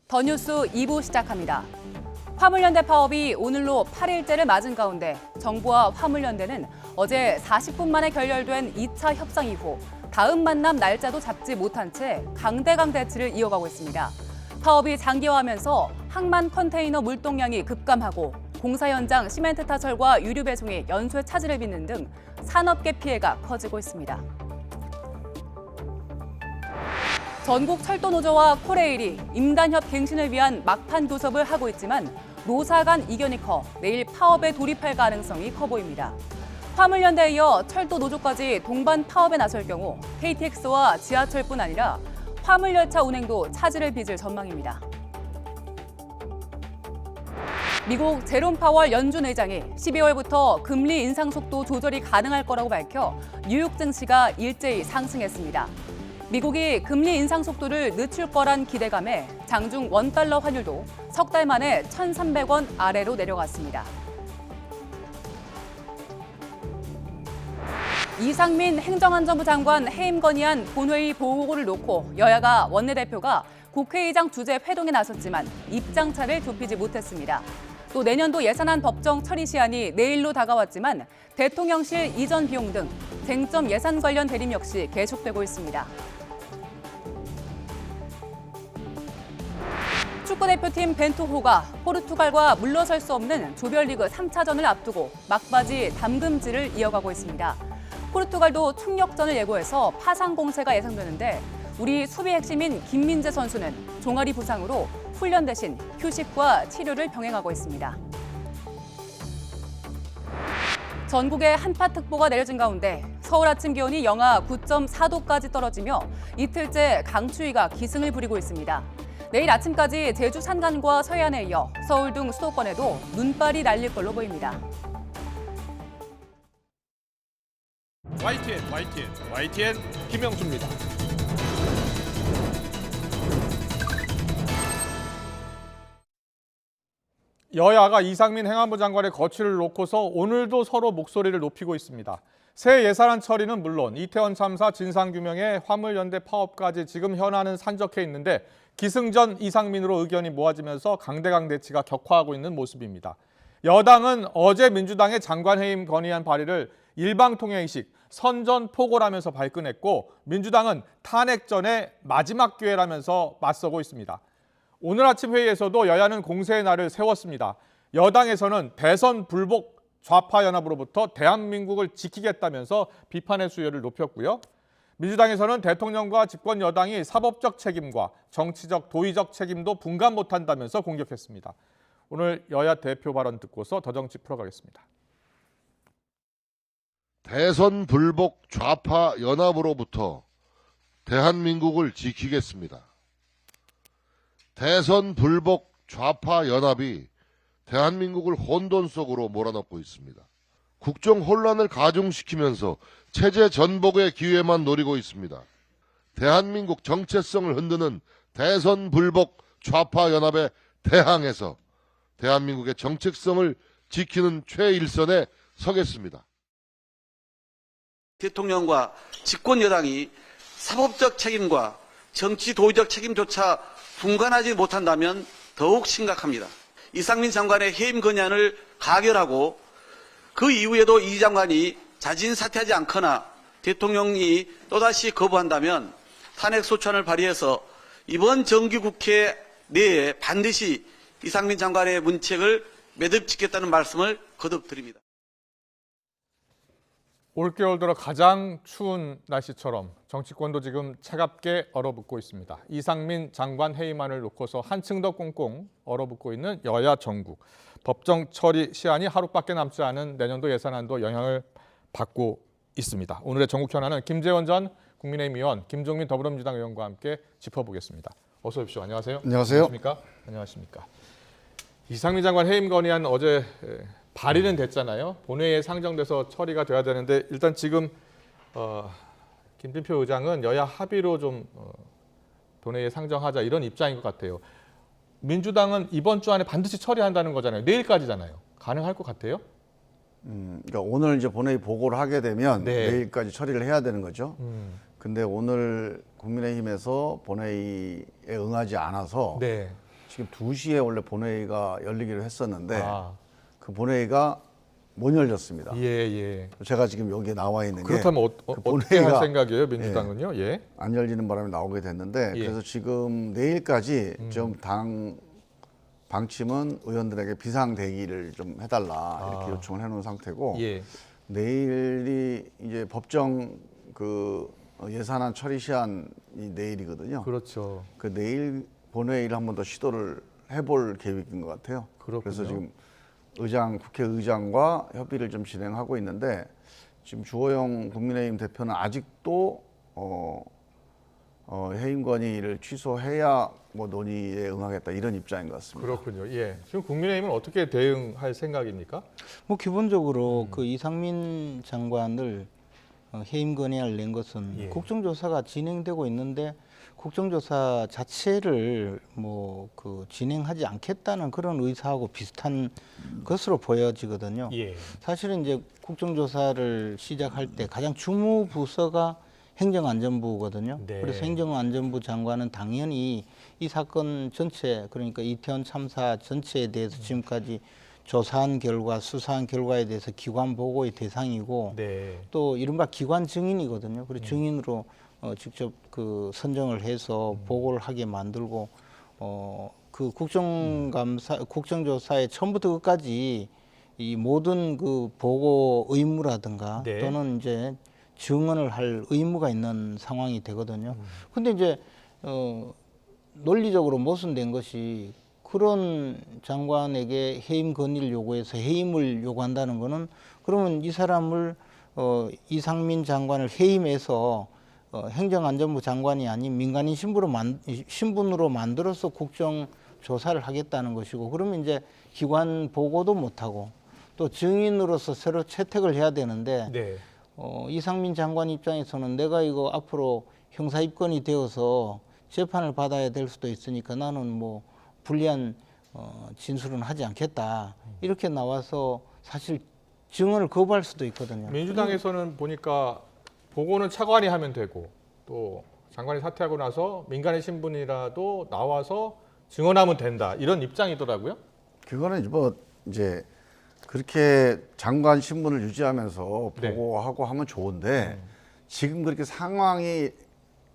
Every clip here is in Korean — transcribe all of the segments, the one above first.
더 뉴스 2부 시작합니다. 화물연대 파업이 오늘로 8일째를 맞은 가운데 정부와 화물연대는 어제 40분 만에 결렬된 2차 협상 이후 다음 만남 날짜도 잡지 못한 채 강대강 대치를 이어가고 있습니다. 파업이 장기화하면서 항만 컨테이너 물동량이 급감하고 공사 현장 시멘트 타설과 유류 배송이 연쇄 차질을 빚는 등 산업계 피해가 커지고 있습니다. 전국 철도노조와 코레일이 임단협 갱신을 위한 막판 교섭을 하고 있지만 노사 간 이견이 커 내일 파업에 돌입할 가능성이 커 보입니다. 화물연대에 이어 철도노조까지 동반 파업에 나설 경우 KTX와 지하철뿐 아니라 화물열차 운행도 차질을 빚을 전망입니다. 미국 제롬 파월 연준 의장이 12월부터 금리 인상 속도 조절이 가능할 거라고 밝혀 뉴욕 증시가 일제히 상승했습니다. 미국이 금리 인상 속도를 늦출 거란 기대감에 장중 원달러 환율도 석 달 만에 1,300원 아래로 내려갔습니다. 이상민 행정안전부 장관 해임 건의안 본회의 보고를 놓고 여야가 원내대표가 국회의장 주재 회동에 나섰지만 입장차를 좁히지 못했습니다. 또 내년도 예산안 법정 처리 시한이 내일로 다가왔지만 대통령실 이전 비용 등 쟁점 예산 관련 대립 역시 계속되고 있습니다. 축구대표팀 벤투호가 포르투갈과 물러설 수 없는 조별리그 3차전을 앞두고 막바지 담금질을 이어가고 있습니다. 포르투갈도 총력전을 예고해서 파상 공세가 예상되는데 우리 수비 핵심인 김민재 선수는 종아리 부상으로 훈련 대신 휴식과 치료를 병행하고 있습니다. 전국에 한파특보가 내려진 가운데 서울 아침 기온이 영하 9.4도까지 떨어지며 이틀째 강추위가 기승을 부리고 있습니다. 내일 아침까지 제주 산간과 서해안에 이어 서울 등 수도권에도 눈발이 날릴 걸로 보입니다. YTN 김영수입니다. 여야가 이상민 행안부 장관의 거취를 놓고서 오늘도 서로 목소리를 높이고 있습니다. 새 예산안 처리는 물론 이태원 참사 진상규명에 화물연대 파업까지 지금 현안은 산적해 있는데 기승전 이상민으로 의견이 모아지면서 강대강 대치가 격화하고 있는 모습입니다. 여당은 어제 민주당의 장관 해임 건의안 발의를 일방통행식, 선전포고라면서 발끈했고 민주당은 탄핵 전에 마지막 기회라면서 맞서고 있습니다. 오늘 아침 회의에서도 여야는 공세의 날을 세웠습니다. 여당에서는 대선 불복 좌파연합으로부터 대한민국을 지키겠다면서 비판의 수위를 높였고요. 민주당에서는 대통령과 집권 여당이 사법적 책임과 정치적, 도의적 책임도 분간 못한다면서 공격했습니다. 오늘 여야 대표 발언 듣고서 더 정치 풀어가겠습니다. 대선 불복 좌파 연합으로부터 대한민국을 지키겠습니다. 대선 불복 좌파 연합이 대한민국을 혼돈 속으로 몰아넣고 있습니다. 국정 혼란을 가중시키면서 체제 전복의 기회만 노리고 있습니다. 대한민국 정체성을 흔드는 대선 불복 좌파 연합에 대항해서 대한민국의 정체성을 지키는 최일선에 서겠습니다. 대통령과 집권 여당이 사법적 책임과 정치 도의적 책임조차 분간하지 못한다면 더욱 심각합니다. 이상민 장관의 해임 건의안을 가결하고 그 이후에도 이 장관이 자진 사퇴하지 않거나 대통령이 또다시 거부한다면 탄핵소추안을 발의해서 이번 정기국회 내에 반드시 이상민 장관의 문책을 매듭짓겠다는 말씀을 거듭 드립니다. 올겨울 들어 가장 추운 날씨처럼 정치권도 지금 차갑게 얼어붙고 있습니다. 이상민 장관 해임안을 놓고서 한층 더 꽁꽁 얼어붙고 있는 여야 정국. 법정 처리 시한이 하루밖에 남지 않은 내년도 예산안도 영향을 받고 있습니다. 오늘의 전국 현안은 김재원 전 국민의힘 의원, 김종민 더불어민주당 의원과 함께 짚어보겠습니다. 어서 오십시오. 안녕하세요. 안녕하세요. 안녕하십니까. 이상민 장관 해임 건의안 어제 발의는 됐잖아요. 본회의에 상정돼서 처리가 돼야 되는데 일단 지금 김진표 의장은 여야 합의로 좀 본회의에 상정하자 이런 입장인 것 같아요. 민주당은 이번 주 안에 반드시 처리한다는 거잖아요. 내일까지잖아요. 가능할 것 같아요? 그러니까 오늘 이제 본회의 보고를 하게 되면 네. 내일까지 처리를 해야 되는 거죠. 근데 오늘 국민의힘에서 본회의에 응하지 않아서 네. 지금 2시에 원래 본회의가 열리기로 했었는데 아, 그 본회의가 못 열렸습니다. 예, 예. 제가 지금 여기에 나와 있는 게 그렇다면 어떻게 할 생각이에요, 민주당은요? 예. 안 열리는 바람에 나오게 됐는데 예. 그래서 지금 내일까지 좀 당 방침은 의원들에게 비상 대기를 좀 해달라 이렇게 요청을 해놓은 상태고 예. 내일이 이제 법정 그 예산안 처리 시한이 내일이거든요. 그렇죠. 그 내일 본회의를 한 번 더 시도를 해볼 계획인 것 같아요. 그렇군요. 그래서 지금 국회의장과 협의를 좀 진행하고 있는데 지금 주호영 국민의힘 대표는 아직도 해임 건의를 취소해야 뭐 논의에 응하겠다 이런 입장인 것 같습니다. 그렇군요. 예. 지금 국민의힘은 어떻게 대응할 생각입니까? 뭐 기본적으로 그 이상민 장관을 해임 건의안을 낸 것은 예. 국정조사가 진행되고 있는데 국정조사 자체를 뭐 그 진행하지 않겠다는 그런 의사하고 비슷한 것으로 보여지거든요. 예. 사실은 이제 국정조사를 시작할 때 가장 주무 부서가 행정안전부거든요. 네. 그래서 행정안전부 장관은 당연히 이 사건 전체, 그러니까 이태원 참사 전체에 대해서 지금까지 조사한 결과, 수사한 결과에 대해서 기관 보고의 대상이고 네. 또 이른바 기관 증인이거든요. 그리고 증인으로 직접 그 선정을 해서 보고를 하게 만들고 그 국정조사의 처음부터 끝까지 이 모든 그 보고 의무라든가 네. 또는 이제 증언을 할 의무가 있는 상황이 되거든요. 근데 이제 논리적으로 모순된 것이 그런 장관에게 해임 건의를 요구해서 해임을 요구한다는 거는 그러면 이 사람을 이상민 장관을 해임해서 행정안전부 장관이 아닌 민간인 신분으로 만들어서 국정조사를 하겠다는 것이고 그러면 이제 기관 보고도 못하고 또 증인으로서 새로 채택을 해야 되는데 네. 이상민 장관 입장에서는 내가 이거 앞으로 형사 입건이 되어서 재판을 받아야 될 수도 있으니까 나는 뭐 불리한 진술은 하지 않겠다 이렇게 나와서 사실 증언을 거부할 수도 있거든요. 민주당에서는 보니까 보고는 차관이 하면 되고 또 장관이 사퇴하고 나서 민간의 신분이라도 나와서 증언하면 된다 이런 입장이더라고요. 그거는 뭐 이제 그렇게 장관 신분을 유지하면서 네. 보고하고 하면 좋은데 지금 그렇게 상황이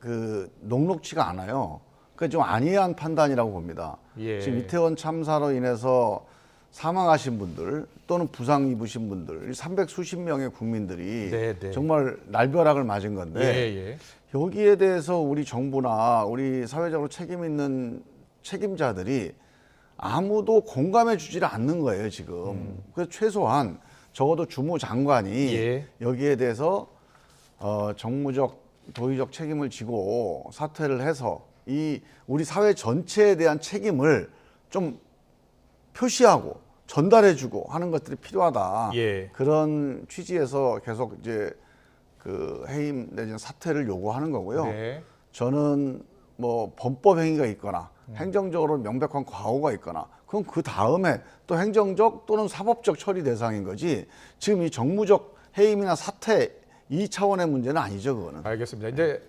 그 녹록치가 않아요. 그러니까 좀 안이한 판단이라고 봅니다. 예. 지금 이태원 참사로 인해서 사망하신 분들 또는 부상 입으신 분들 300수십 명의 국민들이 네, 네. 정말 날벼락을 맞은 건데 예, 예. 여기에 대해서 우리 정부나 우리 사회적으로 책임 있는 책임자들이 아무도 공감해 주지를 않는 거예요 지금. 그래서 최소한 적어도 주무 장관이 예. 여기에 대해서 정무적 도의적 책임을 지고 사퇴를 해서 이 우리 사회 전체에 대한 책임을 좀 표시하고 전달해주고 하는 것들이 필요하다. 예. 그런 취지에서 계속 이제 그 해임 내지는 사퇴를 요구하는 거고요. 네. 저는 뭐 범법 행위가 있거나 행정적으로 명백한 과오가 있거나 그럼 그 다음에 또 행정적 또는 사법적 처리 대상인 거지 지금 이 정무적 해임이나 사퇴 이 차원의 문제는 아니죠 그거는. 알겠습니다. 이제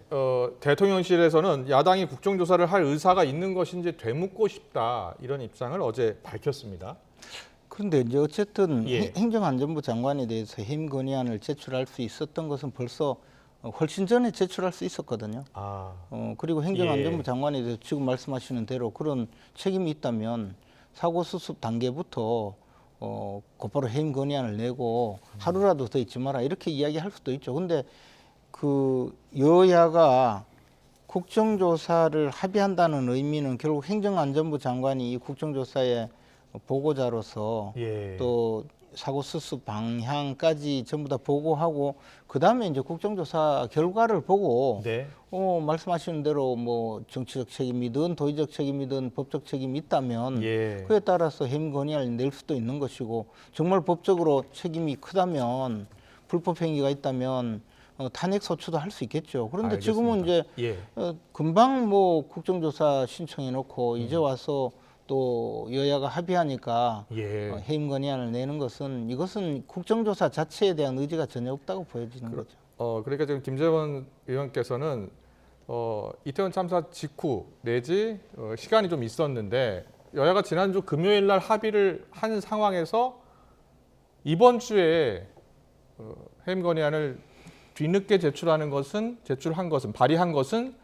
대통령실에서는 야당이 국정조사를 할 의사가 있는 것인지 되묻고 싶다 이런 입장을 어제 밝혔습니다. 그런데 이제 어쨌든 예. 행정안전부 장관에 대해서 해임 건의안을 제출할 수 있었던 것은 벌써 훨씬 전에 제출할 수 있었거든요. 아, 그리고 행정안전부 예. 장관에 대해서 지금 말씀하시는 대로 그런 책임이 있다면 사고 수습 단계부터 곧바로 해임 건의안을 내고 하루라도 더 있지 마라 이렇게 이야기할 수도 있죠. 근데 그 여야가 국정조사를 합의한다는 의미는 결국 행정안전부 장관이 이 국정조사의 보고자로서 예. 또 사고 수습 방향까지 전부 다 보고하고 그 다음에 이제 국정조사 결과를 보고 네. 말씀하시는 대로 뭐 정치적 책임이든 도의적 책임이든 법적 책임이 있다면 예. 그에 따라서 해임 건의안을 낼 수도 있는 것이고 정말 법적으로 책임이 크다면 불법 행위가 있다면 탄핵 소추도 할 수 있겠죠. 그런데 지금은 이제 예. 금방 뭐 국정조사 신청해 놓고 이제 와서 또 여야가 합의하니까 예. 해임 건의안을 내는 것은 이것은 국정조사 자체에 대한 의지가 전혀 없다고 보여지는 거죠. 그러니까 지금 김재원 의원께서는 이태원 참사 직후 내지 시간이 좀 있었는데 여야가 지난주 금요일 날 합의를 한 상황에서 이번 주에 해임 건의안을 뒤늦게 제출한 것은 발의한 것은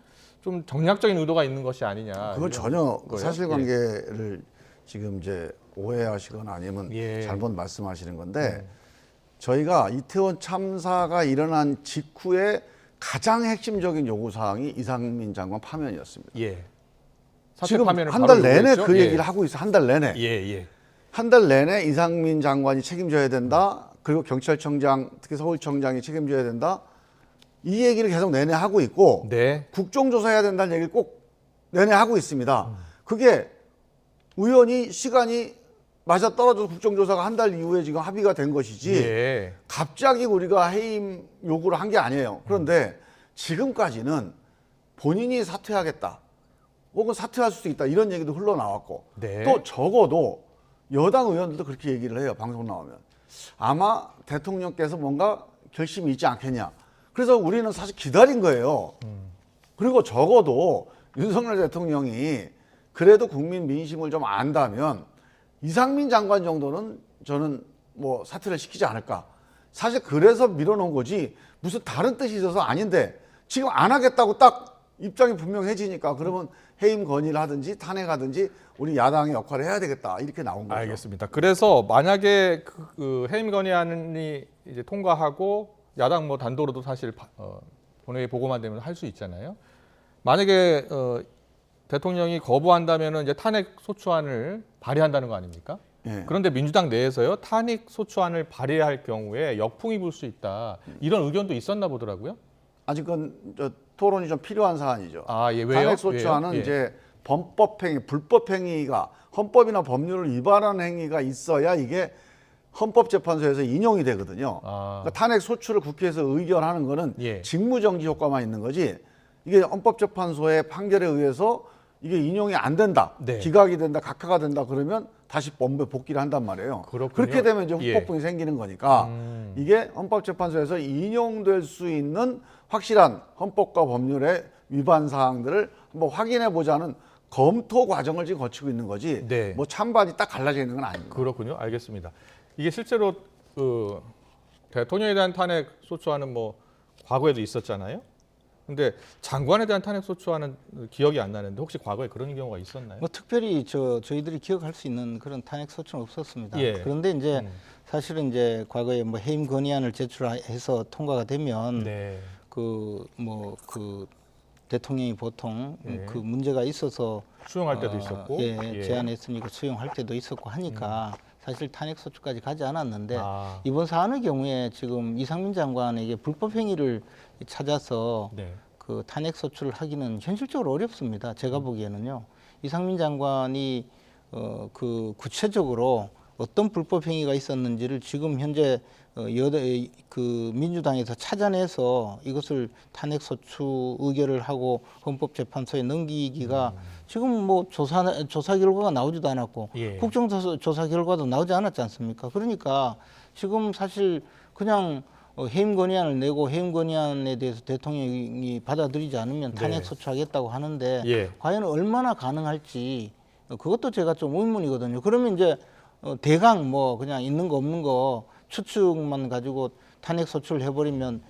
좀 정략적인 의도가 있는 것이 아니냐. 그건 전혀 거예요? 사실관계를 지금 이제 오해하시거나 아니면 예. 잘못 말씀하시는 건데 저희가 이태원 참사가 일어난 직후에 가장 핵심적인 요구 사항이 이상민 장관 파면이었습니다. 예. 지금 파면을 한 바로 달 내내 요구했죠? 그 예. 얘기를 하고 있어. 한 달 내내. 예. 한 달 내내 이상민 장관이 책임져야 된다. 그리고 경찰청장, 특히 서울청장이 책임져야 된다. 이 얘기를 계속 내내 하고 있고 네. 국정조사해야 된다는 얘기를 꼭 내내 하고 있습니다. 그게 우연히 시간이 맞아 떨어져서 국정조사가 한 달 이후에 지금 합의가 된 것이지 예. 갑자기 우리가 해임 요구를 한 게 아니에요. 그런데 지금까지는 본인이 사퇴하겠다 혹은 사퇴할 수도 있다 이런 얘기도 흘러나왔고 네. 또 적어도 여당 의원들도 그렇게 얘기를 해요. 방송 나오면 아마 대통령께서 뭔가 결심이 있지 않겠냐. 그래서 우리는 사실 기다린 거예요. 그리고 적어도 윤석열 대통령이 그래도 국민 민심을 좀 안다면 이상민 장관 정도는 저는 뭐 사퇴를 시키지 않을까. 사실 그래서 밀어놓은 거지 무슨 다른 뜻이 있어서 아닌데 지금 안 하겠다고 딱 입장이 분명해지니까 그러면 해임 건의를 하든지 탄핵하든지 우리 야당의 역할을 해야 되겠다 이렇게 나온 거죠. 알겠습니다. 그래서 만약에 그 해임 건의안이 이제 통과하고 야당 뭐 단도로도 사실 본회의 보고만 되면 할 수 있잖아요. 만약에 대통령이 거부한다면은 이제 탄핵 소추안을 발의한다는 거 아닙니까? 예. 그런데 민주당 내에서요 탄핵 소추안을 발의할 경우에 역풍이 불 수 있다 이런 의견도 있었나 보더라고요. 아직은 저 토론이 좀 필요한 사안이죠. 아, 예, 왜요? 탄핵 소추안은 왜요? 예. 이제 범법행위, 불법행위가 헌법이나 법률을 위반하는 행위가 있어야 이게 헌법재판소에서 인용이 되거든요. 아. 그러니까 탄핵 소추를 국회에서 의결하는 거는 예. 직무정지 효과만 있는 거지 이게 헌법재판소의 판결에 의해서 이게 인용이 안 된다, 네. 기각이 된다, 각하가 된다 그러면 다시 법무부에 복귀를 한단 말이에요. 그렇군요. 그렇게 되면 이제 예. 후폭풍이 생기는 거니까 이게 헌법재판소에서 인용될 수 있는 확실한 헌법과 법률의 위반 사항들을 한번 확인해 보자는 검토 과정을 지금 거치고 있는 거지. 네. 뭐 찬반이 딱 갈라져 있는 건 아닙니다. 그렇군요. 알겠습니다. 이게 실제로 그 대통령에 대한 탄핵 소추안은 뭐 과거에도 있었잖아요. 근데 장관에 대한 탄핵 소추안은 기억이 안 나는데 혹시 과거에 그런 경우가 있었나요? 뭐 특별히 저희들이 기억할 수 있는 그런 탄핵 소추는 없었습니다. 예. 그런데 이제 사실은 이제 과거에 뭐 해임 건의안을 제출해서 통과가 되면 네. 그 대통령이 보통 예. 그 문제가 있어서 수용할 때도 있었고. 예, 제안했으니까 수용할 때도 있었고 하니까 사실 탄핵 소추까지 가지 않았는데 아. 이번 사안의 경우에 지금 이상민 장관에게 불법 행위를 찾아서 네. 그 탄핵 소추를 하기는 현실적으로 어렵습니다. 제가 보기에는요. 이상민 장관이 그 구체적으로 어떤 불법 행위가 있었는지를 지금 현재 그 민주당에서 찾아내서 이것을 탄핵 소추 의결을 하고 헌법재판소에 넘기기가 지금 뭐 조사 결과가 나오지도 않았고 예. 국정조사 결과도 나오지 않았지 않습니까? 그러니까 지금 사실 그냥 해임 건의안을 내고 해임 건의안에 대해서 대통령이 받아들이지 않으면 탄핵 소추하겠다고 하는데 예. 과연 얼마나 가능할지 그것도 제가 좀 의문이거든요. 그러면 이제 대강 뭐 그냥 있는 거 없는 거 추측만 가지고 탄핵 소추를 해버리면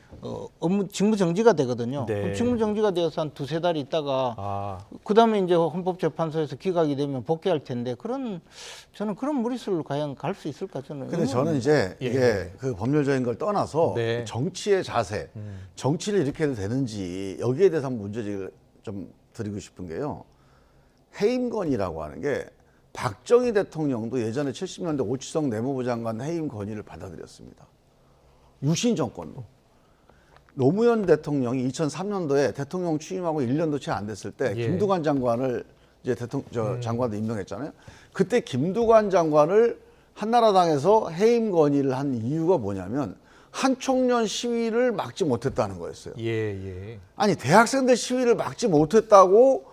업무 직무 정지가 되거든요. 네. 그럼 직무 정지가 되어서 한 두세 달 있다가 아. 그다음에 이제 헌법재판소에서 기각이 되면 복귀할 텐데 저는 그런 무리수를 과연 갈 수 있을까 저는. 근데 저는 이제 예. 이게 그 법률적인 걸 떠나서 네. 정치의 자세, 정치를 이렇게 해도 되는지 여기에 대해서 한번 문제제기를 좀 드리고 싶은 게요. 해임건의라고 하는 게 박정희 대통령도 예전에 70년대 오치성 내무부 장관 해임 건의를 받아들였습니다. 유신 정권도. 노무현 대통령이 2003년도에 대통령 취임하고 1년도 채 안 됐을 때 예. 김두관 장관을 이제 장관도 임명했잖아요. 그때 김두관 장관을 한나라당에서 해임 건의를 한 이유가 뭐냐면 한총련 시위를 막지 못했다는 거였어요. 예. 아니 대학생들 시위를 막지 못했다고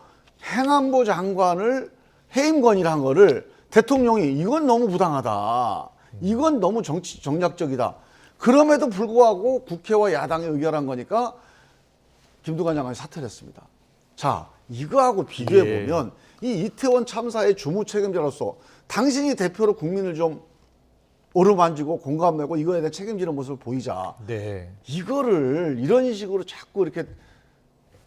행안부 장관을 해임 건의를 한 거를 대통령이 이건 너무 부당하다. 이건 너무 정략적이다. 그럼에도 불구하고 국회와 야당이 의결한 거니까 김두관 장관이 사퇴를 했습니다. 자, 이거하고 비교해 보면 이 이태원 참사의 주무 책임자로서 당신이 대표로 국민을 좀 어루만지고 공감하고 이거에 대해 책임지는 모습을 보이자. 네. 이거를 이런 식으로 자꾸 이렇게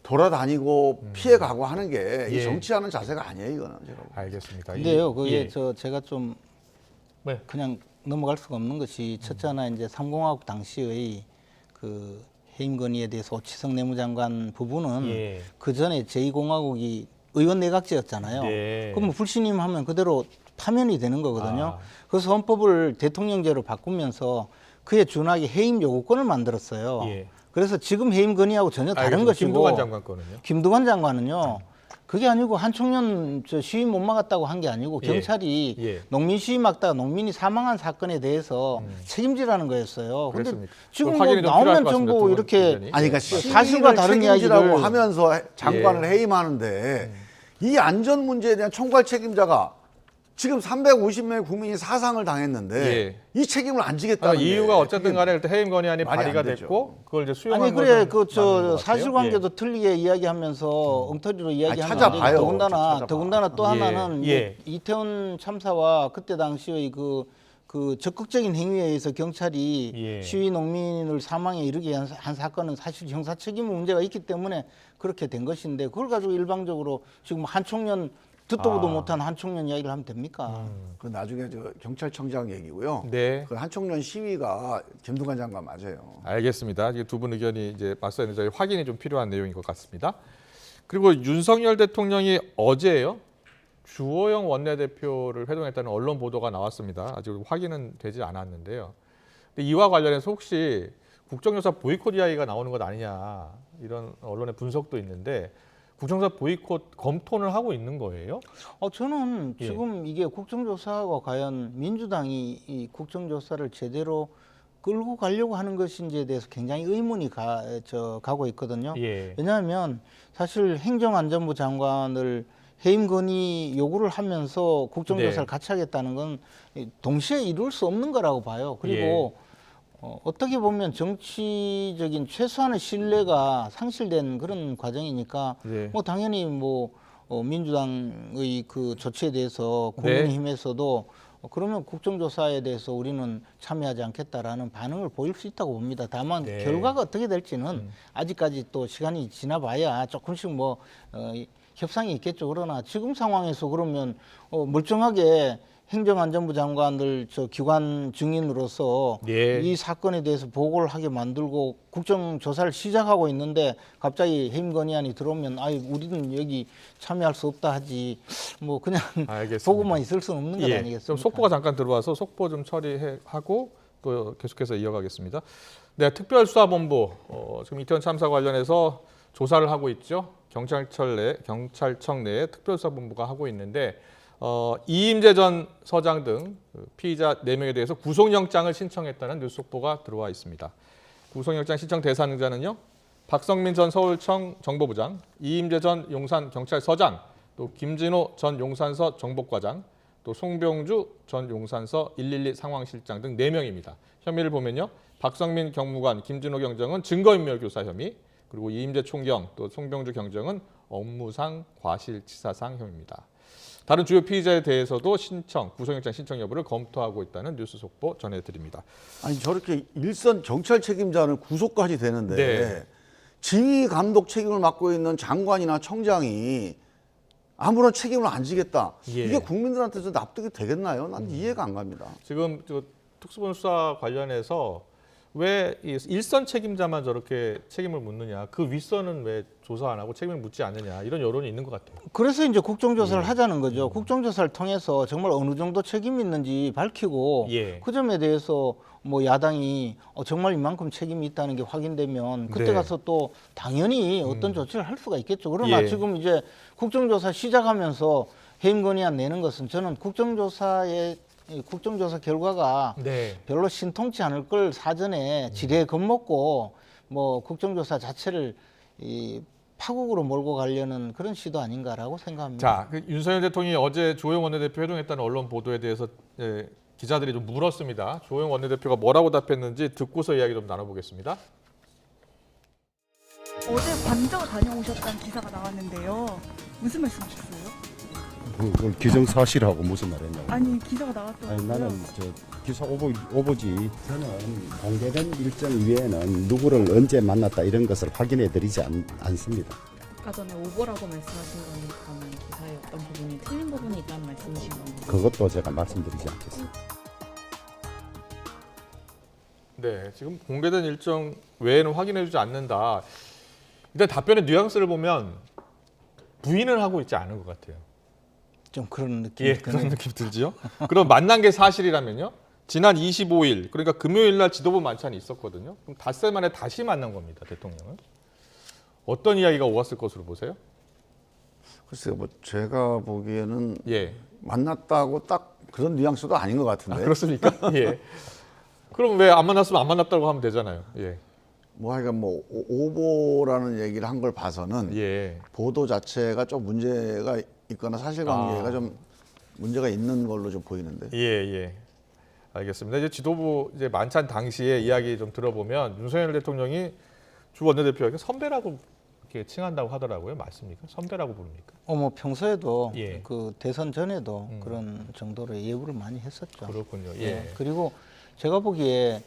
돌아다니고 피해가고 하는 게 이 예. 정치하는 자세가 아니에요, 이거는. 제가 보기에는. 알겠습니다. 근데요, 그게 예. 제가 좀 네. 그냥 넘어갈 수가 없는 것이 첫째 하나 이제 3공화국 당시의 그 해임 건의에 대해서 오치성 내무장관 부분은 예. 그 전에 제2공화국이 의원 내각제였잖아요. 네. 그럼 불신임하면 그대로 파면이 되는 거거든요. 아. 그래서 헌법을 대통령제로 바꾸면서 그에 준하게 해임 요구권을 만들었어요. 예. 그래서 지금 해임 건의하고 전혀 다른 알겠습니다. 것이고 김두관 장관 거는요? 김두관 장관은요. 그게 아니고 한 청년 시위 못 막았다고 한 게 아니고 예. 경찰이 예. 농민 시위 막다가 농민이 사망한 사건에 대해서 책임지라는 거였어요. 근데 그랬습니까? 지금 그 뭐 확인이 좀 필요할 나오면 것 같습니다, 전부 두 이렇게 의견이. 아니, 그러니까 사실과 시민을 다른 책임지라고 이야기를 하면서 장관을 예. 해임하는데 이 안전 문제에 대한 총괄 책임자가 지금 350명의 국민이 사상을 당했는데 예. 이 책임을 안 아, 지겠다는 이유가 게 어쨌든 간에 일단 해임 건의안이 말이 안 발의가 되죠. 됐고 그걸 이제 수용한 아니 그래 것은 맞는 것 같아요. 사실관계도 틀리게 이야기하면서 엉터리로 이야기하면 안 찾아봐요. 되고 찾아봐. 더군다나 또 예. 하나는 예. 이태원 참사와 그때 당시의 그 적극적인 행위에 의해서 경찰이 예. 시위 농민을 사망에 이르게 한 사건은 사실 형사 책임 문제가 있기 때문에 그렇게 된 것인데 그걸 가지고 일방적으로 지금 한 청년 듣도 보도 못한 한 청년 이야기를 하면 됩니까? 그 나중에 저 경찰청장 얘기고요. 네. 그 한청년 시위가 김두관 장관 맞아요. 알겠습니다. 두 분 의견이 이제 맞서 있는 저희 확인이 좀 필요한 내용인 것 같습니다. 그리고 윤석열 대통령이 어제요 주호영 원내대표를 회동했다는 언론 보도가 나왔습니다. 아직 확인은 되지 않았는데요. 근데 이와 관련해서 혹시 국정조사 보이콧 이야기가 나오는 것 아니냐 이런 언론의 분석도 있는데 국정조사 보이콧 검토를 하고 있는 거예요? 저는 예. 지금 이게 국정조사가 과연 민주당이 이 국정조사를 제대로 끌고 가려고 하는 것인지에 대해서 굉장히 의문이 가고 있거든요. 예. 왜냐하면 사실 행정안전부 장관을 해임 건의 요구를 하면서 국정조사를 네. 같이 하겠다는 건 동시에 이룰 수 없는 거라고 봐요. 그리고 어떻게 보면 정치적인 최소한의 신뢰가 상실된 그런 과정이니까 네. 뭐 당연히 민주당의 그 조치에 대해서 국민의힘에서도 그러면 국정조사에 대해서 우리는 참여하지 않겠다라는 반응을 보일 수 있다고 봅니다. 다만 네. 결과가 어떻게 될지는 아직까지 또 시간이 지나봐야 조금씩 협상이 있겠죠. 그러나 지금 상황에서 그러면 멀쩡하게 행정안전부 장관들 기관 증인으로서 예. 이 사건에 대해서 보고를 하게 만들고 국정조사를 시작하고 있는데 갑자기 해임 건의안이 들어오면 우리는 여기 참여할 수 없다 하지 그냥 알겠습니다. 보고만 있을 수는 없는 것 예. 아니겠습니까? 좀 속보가 잠깐 들어와서 속보 좀 처리하고 또 계속해서 이어가겠습니다. 네, 특별수사본부 지금 이태원 참사 관련해서 조사를 하고 있죠. 경찰청 내에 특별수사본부가 하고 있는데 이임재 전 서장 등 피의자 4명에 대해서 구속영장을 신청했다는 뉴스 속보가 들어와 있습니다. 구속영장 신청 대상자는요. 박성민 전 서울청 정보부장, 이임재 전 용산경찰서장, 또 김진호 전 용산서 정복과장, 또 송병주 전 용산서 112 상황실장 등 4명입니다. 혐의를 보면요. 박성민 경무관, 김진호 경정은 증거인멸교사 혐의, 그리고 이임재 총경, 또 송병주 경정은 업무상 과실치사상 혐의입니다. 다른 주요 피의자에 대해서도 구속영장 신청 여부를 검토하고 있다는 뉴스 속보 전해드립니다. 아니 저렇게 일선 경찰 책임자는 구속까지 되는데 네. 지휘 감독 책임을 맡고 있는 장관이나 청장이 아무런 책임을 안 지겠다. 예. 이게 국민들한테서 납득이 되겠나요? 난 이해가 안 갑니다. 지금 특수본 수사 관련해서 왜 일선 책임자만 저렇게 책임을 묻느냐, 그 윗선은 왜 조사 안 하고 책임을 묻지 않느냐 이런 여론이 있는 것 같아요. 그래서 이제 국정조사를 하자는 거죠. 국정조사를 통해서 정말 어느 정도 책임이 있는지 밝히고 예. 그 점에 대해서 야당이 정말 이만큼 책임이 있다는 게 확인되면 그때 네. 가서 또 당연히 어떤 조치를 할 수가 있겠죠. 그러나 예. 지금 이제 국정조사 시작하면서 해임 건의안 내는 것은 저는 국정조사 결과가 네. 별로 신통치 않을 걸 사전에 지레 겁먹고 국정조사 자체를 파국으로 몰고 가려는 그런 시도 아닌가라고 생각합니다. 자, 윤석열 대통령이 어제 주호영 원내대표 회동했다는 언론 보도에 대해서 기자들이 좀 물었습니다. 주호영 원내대표가 뭐라고 답했는지 듣고서 이야기 좀 나눠보겠습니다. 어제 관저 다녀오셨다는 기사가 나왔는데요. 무슨 말씀하셨어요? 그걸 기정사실하고 무슨 말했냐고. 아니 기사가 나왔더라고요. 아니, 나는 저 기사 오보지. 저는 공개된 일정 이외에는 누구를 언제 만났다 이런 것을 확인해 드리지 않습니다. 아까 전에 오보라고 말씀하신 거는 그러면 기사에 어떤 부분이 틀린 부분이 있다는 말씀이신 건가요? 그것도 제가 말씀드리지 않겠습니다. 네, 지금 공개된 일정 외에는 확인해주지 않는다. 일단 답변의 뉘앙스를 보면 부인을 하고 있지 않은 것 같아요. 좀 그런 느낌이 예, 드네요. 그런 느낌 들지요? 그럼 만난 게 사실이라면요? 지난 25일, 그러니까 금요일 날 지도부 만찬이 있었거든요. 그럼 닷새 만에 다시 만난 겁니다, 대통령은. 어떤 이야기가 오갔을 것으로 보세요? 글쎄요, 뭐 제가 보기에는 예. 만났다고 딱 그런 뉘앙스도 아닌 것 아, 같은데. 그렇습니까? 예. 그럼 왜 안 만났으면 안 만났다고 하면 되잖아요. 예. 뭐 하여간 뭐 오보라는 얘기를 한 걸 봐서는 예. 보도 자체가 좀 문제가 있거나 사실관계가 아. 좀 문제가 있는 걸로 좀 보이는데. 예, 예. 알겠습니다. 이제 지도부 이제 만찬 당시에 이야기 좀 들어보면 윤석열 대통령이 주 원내대표에게 선배라고 이렇게 칭한다고 하더라고요. 맞습니까? 선배라고 부릅니까? 뭐 평소에도 예. 그 대선 전에도 그런 정도로 예우를 많이 했었죠. 그렇군요. 예. 예. 그리고 제가 보기에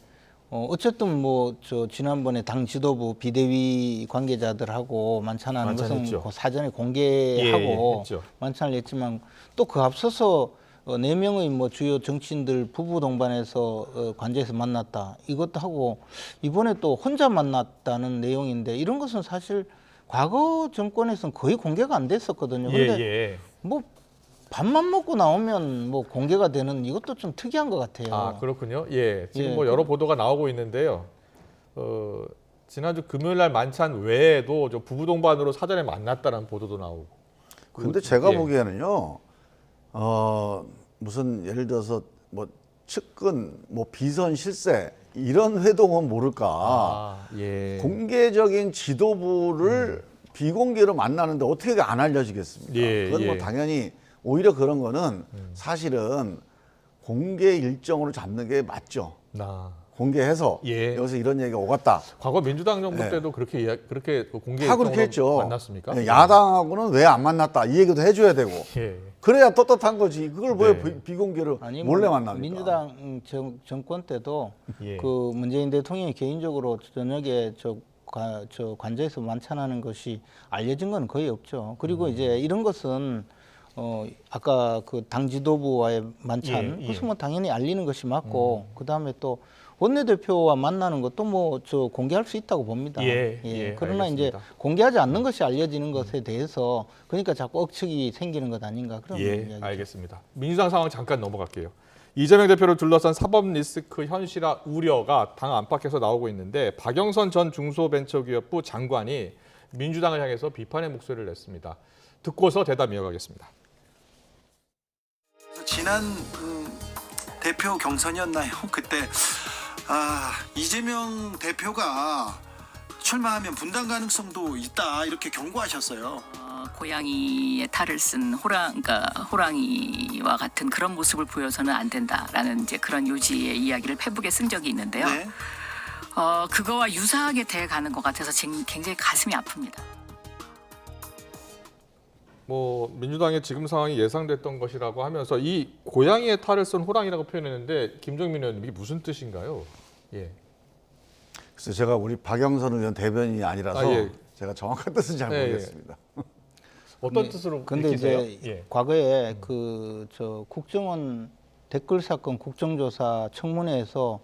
어쨌든 뭐 저 지난번에 당 지도부 비대위 관계자들하고 만찬하는 것은 만찬했죠. 그 사전에 공개하고 예, 했죠. 만찬을 했지만 또 그 앞서서 4명의 뭐 주요 정치인들 부부 동반해서 관저에서 만났다 이것도 하고 이번에 또 혼자 만났다는 내용인데 이런 것은 사실 과거 정권에서는 거의 공개가 안 됐었거든요. 예, 근데 예. 뭐 밥만 먹고 나오면 뭐 공개가 되는 이것도 좀 특이한 것 같아요. 아, 그렇군요. 예. 지금 예, 뭐 여러 보도가 나오고 있는데요. 지난주 금요일 날 만찬 외에도 저 부부 동반으로 사전에 만났다는 보도도 나오고. 근데 제가 예. 보기에는요, 무슨 예를 들어서 뭐 측근, 뭐 비선 실세 이런 회동은 모를까. 아, 예. 공개적인 지도부를 비공개로 만나는데 어떻게 안 알려지겠습니까? 예, 그건 뭐 예. 당연히 오히려 그런 거는 사실은 공개 일정으로 잡는 게 맞죠. 공개해서 예. 여기서 이런 얘기가 오갔다. 과거 민주당 정부 예. 때도 그렇게 공개 다 그렇게 일정으로 했죠. 만났습니까? 예, 야당하고는 왜 안 만났다 이 얘기도 해줘야 되고. 예. 그래야 떳떳한 거지. 그걸 왜 네. 비공개로 아니, 몰래 뭐 만납니까? 민주당 정권 때도 예. 그 문재인 대통령이 개인적으로 저녁에 저 관저에서 만찬하는 것이 알려진 건 거의 없죠. 그리고 이제 이런 것은 아까 그 당 지도부와의 만찬 예, 예. 그것은 뭐 당연히 알리는 것이 맞고 그 다음에 또 원내대표와 만나는 것도 뭐 저 공개할 수 있다고 봅니다. 예, 예, 그러나 이제 알겠습니다. 공개하지 않는 것이 알려지는 것에 대해서 그러니까 자꾸 억측이 생기는 것 아닌가 그런 예, 이야기죠. 알겠습니다. 민주당 상황 잠깐 넘어갈게요. 이재명 대표를 둘러싼 사법 리스크 현실화 우려가 당 안팎에서 나오고 있는데 박영선 전 중소벤처기업부 장관이 민주당을 향해서 비판의 목소리를 냈습니다. 듣고서 대답 이어가겠습니다. 지난 대표 경선이었나요? 그때 이재명 대표가 출마하면 분당 가능성도 있다 이렇게 경고하셨어요. 고양이의 탈을 쓴 호랑이와 같은 그런 모습을 보여서는 안 된다라는 이제 그런 요지의 이야기를 페북에 쓴 적이 있는데요. 네. 그거와 유사하게 돼가는 것 같아서 지금 굉장히 가슴이 아픕니다. 뭐 민주당의 지금 상황이 예상됐던 것이라고 하면서 이 고양이의 탈을 쓴 호랑이라고 표현했는데 김종민 의원님 이게 무슨 뜻인가요? 예. 그래서 제가 우리 박영선 의원 대변인이 아니라서 예. 제가 정확한 뜻은 잘 예, 모르겠습니다. 어떤 뜻으로 근데 읽히세요? 이제 예. 과거에 그 저 국정원 댓글 사건 국정조사 청문회에서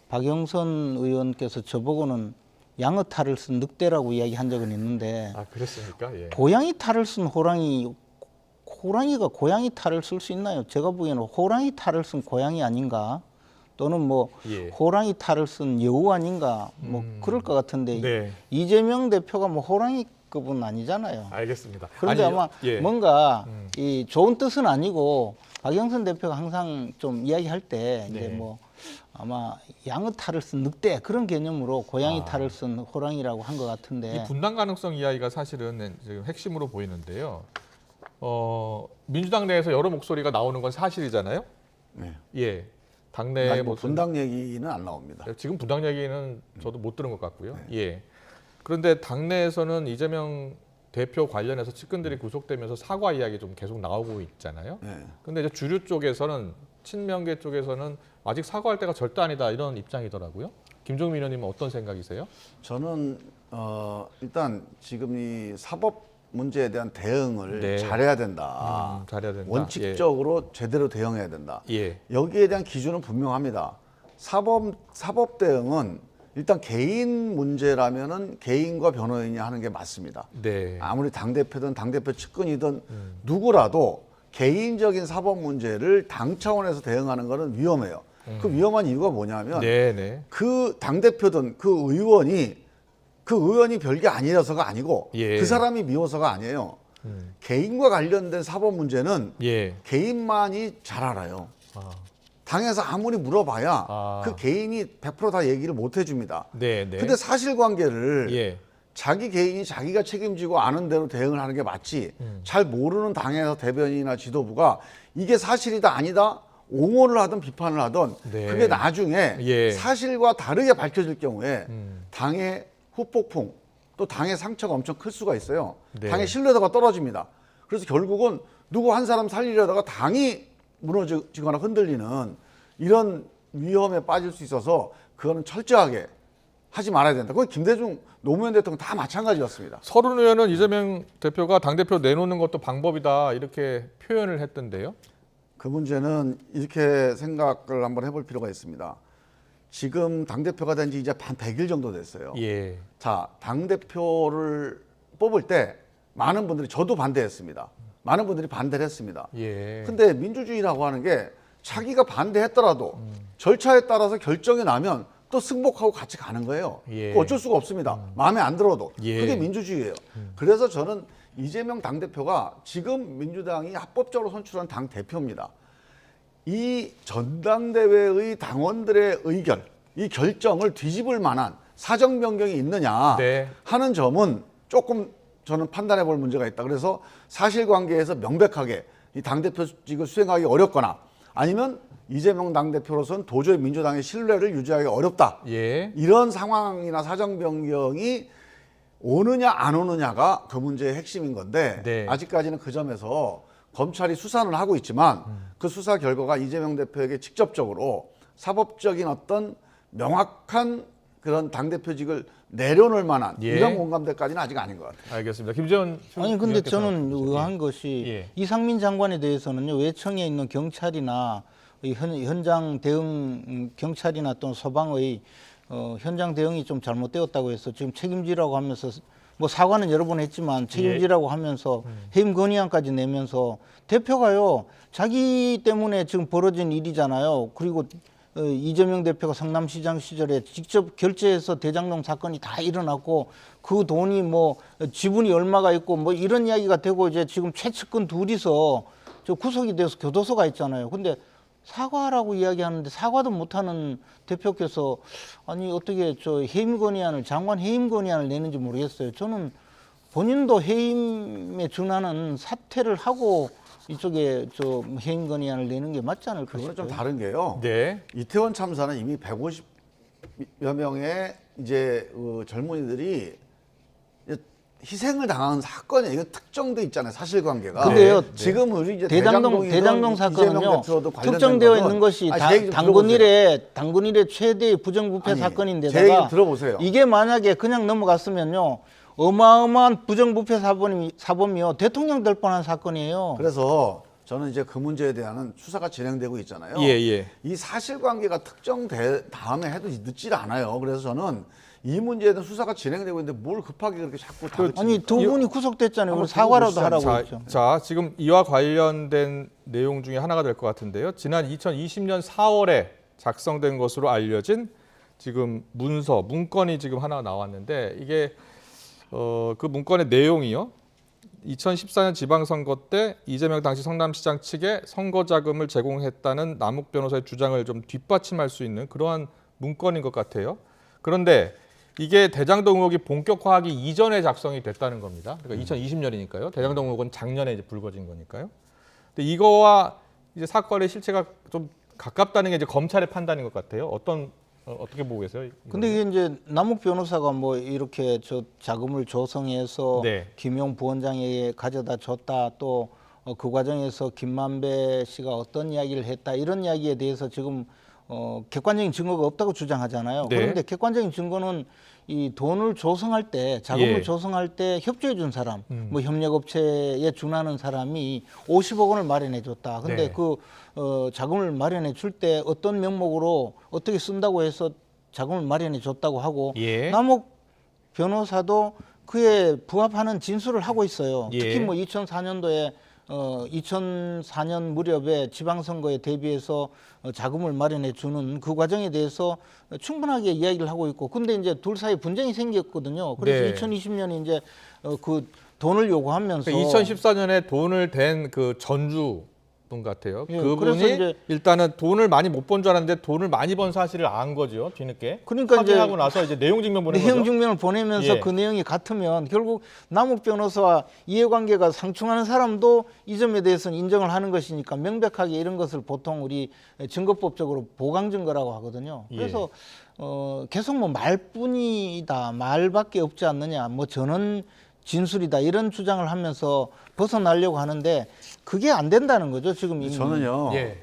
박영선 의원께서 저보고는 양어 탈을 쓴 늑대라고 이야기한 적은 있는데 아, 그랬습니까? 예. 고양이 탈을 쓴 호랑이가 고양이 탈을 쓸 수 있나요? 제가 보기에는 호랑이 탈을 쓴 고양이 아닌가? 또는 뭐 예. 호랑이 탈을 쓴 여우 아닌가? 뭐 그럴 것 같은데 네. 이재명 대표가 뭐 호랑이급은 아니잖아요. 알겠습니다. 그런데 아니, 아마 예. 뭔가 이 좋은 뜻은 아니고 박영선 대표가 항상 좀 이야기할 때 이제 네. 뭐 아마 양의 탈을 쓴 늑대 그런 개념으로 고양이 탈을 쓴 호랑이라고 한 것 같은데 이 분당 가능성 이야기가 사실은 지금 핵심으로 보이는데요. 민주당 내에서 여러 목소리가 나오는 건 사실이잖아요. 네. 예. 당내 아니, 뭐 목소리- 분당 얘기는 안 나옵니다. 지금 분당 얘기는 저도 못 들은 것 같고요. 예. 그런데 당내에서는 이재명 대표 관련해서 측근들이 구속되면서 사과 이야기 좀 계속 나오고 있잖아요. 네. 근데 이제 주류 쪽에서는 친명계 쪽에서는 아직 사과할 때가 절대 아니다 이런 입장이더라고요. 김종민 의원님은 어떤 생각이세요? 저는 일단 지금 이 사법 문제에 대한 대응을 네. 잘해야 된다. 잘해야 된다. 원칙적으로 제대로 대응해야 된다. 예. 여기에 대한 기준은 분명합니다. 사법 대응은 일단 개인 문제라면은 개인과 변호인이 하는 게 맞습니다. 네. 아무리 당대표든 당대표 측근이든 누구라도 개인적인 사법 문제를 당 차원에서 대응하는 것은 위험해요. 그 위험한 이유가 뭐냐면 네네. 그 당대표든 그 의원이 별게 아니라서가 아니고 예. 그 사람이 미워서가 아니에요. 개인과 관련된 사법 문제는 예. 개인만이 잘 알아요. 아. 당에서 아무리 물어봐야 아. 그 개인이 100% 다 얘기를 못 해줍니다. 네네. 근데 사실관계를 예. 자기 개인이 자기가 책임지고 아는 대로 대응을 하는 게 맞지. 잘 모르는 당에서 대변인이나 지도부가 이게 사실이다 아니다 옹호를 하든 비판을 하든 네. 그게 나중에 예. 사실과 다르게 밝혀질 경우에 당의 후폭풍 또 당의 상처가 엄청 클 수가 있어요. 네. 당의 신뢰도가 떨어집니다. 그래서 결국은 누구 한 사람 살리려다가 당이 무너지거나 흔들리는 이런 위험에 빠질 수 있어서 그거는 철저하게 하지 말아야 된다. 그건 김대중 노무현 대통령 다 마찬가지였습니다. 서른 의원은 이재명 대표가 당대표 내놓는 것도 방법이다 이렇게 표현을 했던데요. 그 문제는 이렇게 생각을 한번 해볼 필요가 있습니다. 지금 당대표가 된 지 이제 한 100일 정도 됐어요. 예. 자, 당대표를 뽑을 때 많은 분들이 저도 반대했습니다. 많은 분들이 반대를 했습니다. 예. 근데 민주주의라고 하는 게 자기가 반대했더라도 절차에 따라서 결정이 나면 또 승복하고 같이 가는 거예요. 예. 그거 어쩔 수가 없습니다. 마음에 안 들어도. 예. 그게 민주주의예요. 그래서 저는 이재명 당대표가 지금 민주당이 합법적으로 선출한 당대표입니다. 이 전당대회의 당원들의 의견, 이 결정을 뒤집을 만한 사정 변경이 있느냐 네. 하는 점은 조금 저는 판단해 볼 문제가 있다. 그래서 사실관계에서 명백하게 이 당대표직을 수행하기 어렵거나 아니면 이재명 당대표로서는 도저히 민주당의 신뢰를 유지하기 어렵다. 예. 이런 상황이나 사정 변경이 오느냐 안 오느냐가 그 문제의 핵심인 건데 네. 아직까지는 그 점에서 검찰이 수사는 하고 있지만 그 수사 결과가 이재명 대표에게 직접적으로 사법적인 어떤 명확한 그런 당대표직을 내려놓을 만한 예. 이런 공감대까지는 아직 아닌 것 같아요. 알겠습니다. 김재원 아니 근데 의원께서 저는 어떠세요? 의아한 것이 예. 이상민 장관에 대해서는요 외청에 있는 경찰이나 이 현장 대응 경찰이나 또는 서방의 현장 대응이 좀 잘못되었다고 해서 지금 책임지라고 하면서 뭐 사과는 여러 번 했지만 책임지라고 하면서 해임 건의안까지 내면서 대표가요 자기 때문에 지금 벌어진 일이잖아요. 그리고 이재명 대표가 성남시장 시절에 직접 결제해서 대장동 사건이 다 일어났고 그 돈이 뭐 지분이 얼마가 있고 뭐 이런 이야기가 되고 이제 지금 최측근 둘이서 저 구속이 돼서 교도소가 있잖아요. 근데 사과하라고 이야기하는데 사과도 못하는 대표께서 아니 어떻게 저 해임 건의안을 장관 해임 건의안을 내는지 모르겠어요. 저는 본인도 해임에 준하는 사퇴를 하고 이쪽에 저 해임 건의안을 내는 게 맞지 않을까 그거는 싶어요. 좀 다른 게요. 네. 이태원 참사는 이미 150여 명의 이제 젊은이들이 희생을 당한 사건이 이거 특정돼 있잖아요. 사실관계가. 근데요, 지금 우리 이제 대장동 사건은요 특정되어 있는 것이 당군일의 최대의 부정부패 아니, 제 얘기 사건인데다가 좀 들어보세요. 이게 만약에 그냥 넘어갔으면요 어마어마한 부정부패 사범이요 대통령 될 뻔한 사건이에요. 그래서 저는 이제 그 문제에 대한 수사가 진행되고 있잖아요. 예, 예. 이 사실관계가 특정된 다음에 해도 늦질 않아요. 그래서 저는 이 문제에 대한 수사가 진행되고 있는데 뭘 급하게 그렇게 자꾸 다루지? 아니 두 분이 구속됐잖아요. 한번 그럼 사과라도 보시죠. 하라고 자, 했죠. 자, 지금 이와 관련된 내용 중에 하나가 될 것 같은데요. 지난 2020년 4월에 작성된 것으로 알려진 지금 문건이 지금 하나 나왔는데 이게 그 문건의 내용이요. 2014년 지방선거 때 이재명 당시 성남시장 측에 선거 자금을 제공했다는 남욱 변호사의 주장을 좀 뒷받침할 수 있는 그러한 문건인 것 같아요. 그런데 이게 대장동 의혹이 본격화하기 이전에 작성이 됐다는 겁니다. 그러니까 2020년이니까요. 대장동 의혹은 작년에 이제 불거진 거니까요. 근데 이거와 이제 사건의 실체가 좀 가깝다는 게 이제 검찰의 판단인 것 같아요. 어떤 어떻게 보고 계세요? 근데 이게 이제 남욱 변호사가 뭐 이렇게 저 자금을 조성해서 네. 김용 부원장에게 가져다 줬다 또 그 과정에서 김만배 씨가 어떤 이야기를 했다 이런 이야기에 대해서 지금 객관적인 증거가 없다고 주장하잖아요. 네. 그런데 객관적인 증거는 이 돈을 조성할 때 자금을 예. 조성할 때 협조해 준 사람, 뭐 협력업체에 준하는 사람이 50억 원을 마련해 줬다. 근데 네. 그 자금을 마련해 줄 때 어떤 명목으로 어떻게 쓴다고 해서 자금을 마련해 줬다고 하고 예. 남욱 변호사도 그에 부합하는 진술을 하고 있어요. 예. 특히 뭐 2004년도에 2004년 무렵에 지방선거에 대비해서 자금을 마련해 주는 그 과정에 대해서 충분하게 이야기를 하고 있고, 근데 이제 둘 사이 분쟁이 생겼거든요. 그래서 네. 2020년에 이제 그 돈을 요구하면서 2014년에 돈을 댄 그 전주 분 같아요. 예, 그분이 그래서 이제 일단은 돈을 많이 못 번 줄 알았는데 돈을 많이 번 사실을 안 거죠. 뒤늦게. 그러니까 이제 확인하고 나서 이제 내용 증명 보낸 내용 거죠. 증명을 보내면서 예. 그 내용이 같으면 결국 남욱 변호사와 이해관계가 상충하는 사람도 이 점에 대해서는 인정을 하는 것이니까 명백하게 이런 것을 보통 우리 증거법적으로 보강 증거라고 하거든요. 그래서 계속 뭐 말뿐이다, 말밖에 없지 않느냐, 뭐 전원 진술이다 이런 주장을 하면서 벗어나려고 하는데 그게 안 된다는 거죠. 지금 이미. 저는요. 예.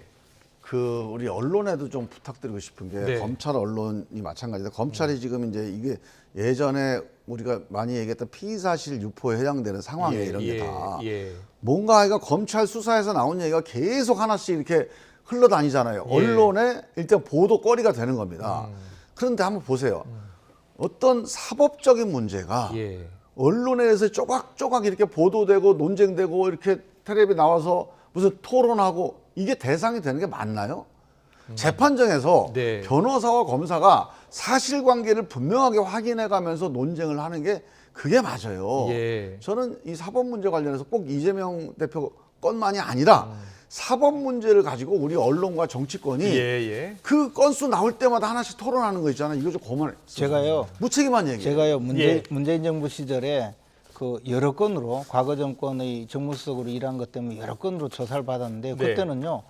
그 우리 언론에도 좀 부탁드리고 싶은 게 네. 검찰 언론이 마찬가지다. 검찰이 지금 이제 이게 예전에 우리가 많이 얘기했던 피의사실 유포에 해당되는 상황에 예, 이런 게 다 예. 뭔가 하여가 검찰 수사에서 나온 얘기가 계속 하나씩 이렇게 흘러다니잖아요. 예. 언론에 일단 보도거리가 되는 겁니다. 그런데 한번 보세요. 어떤 사법적인 문제가 예. 언론에 의해서 쪼각쪼각 이렇게 보도되고 논쟁되고 이렇게 텔레비에 나와서 무슨 토론하고 이게 대상이 되는 게 맞나요? 재판정에서 네. 변호사와 검사가 사실관계를 분명하게 확인해가면서 논쟁을 하는 게 그게 맞아요. 예. 저는 이 사법 문제 관련해서 꼭 이재명 대표 건만이 아니라 사법 문제를 가지고 우리 언론과 정치권이 예. 그 건수 나올 때마다 하나씩 토론하는 거 있잖아요. 이거 좀 그만해. 제가요. 무책임한 얘기예요. 제가요 예. 문재인 정부 시절에 그 여러 건으로 과거 정권의 정무수석으로 일한 것 때문에 여러 건으로 조사를 받았는데 네. 그때는요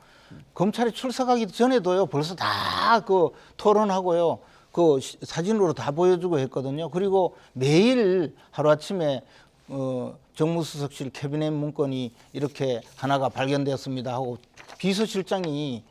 검찰에 출석하기 전에도요 벌써 다 그 토론하고요 그 사진으로 다 보여주고 했거든요. 그리고 매일 하루 아침에 정무수석실 캐비넷 문건이 이렇게 하나가 발견되었습니다 하고 비서실장이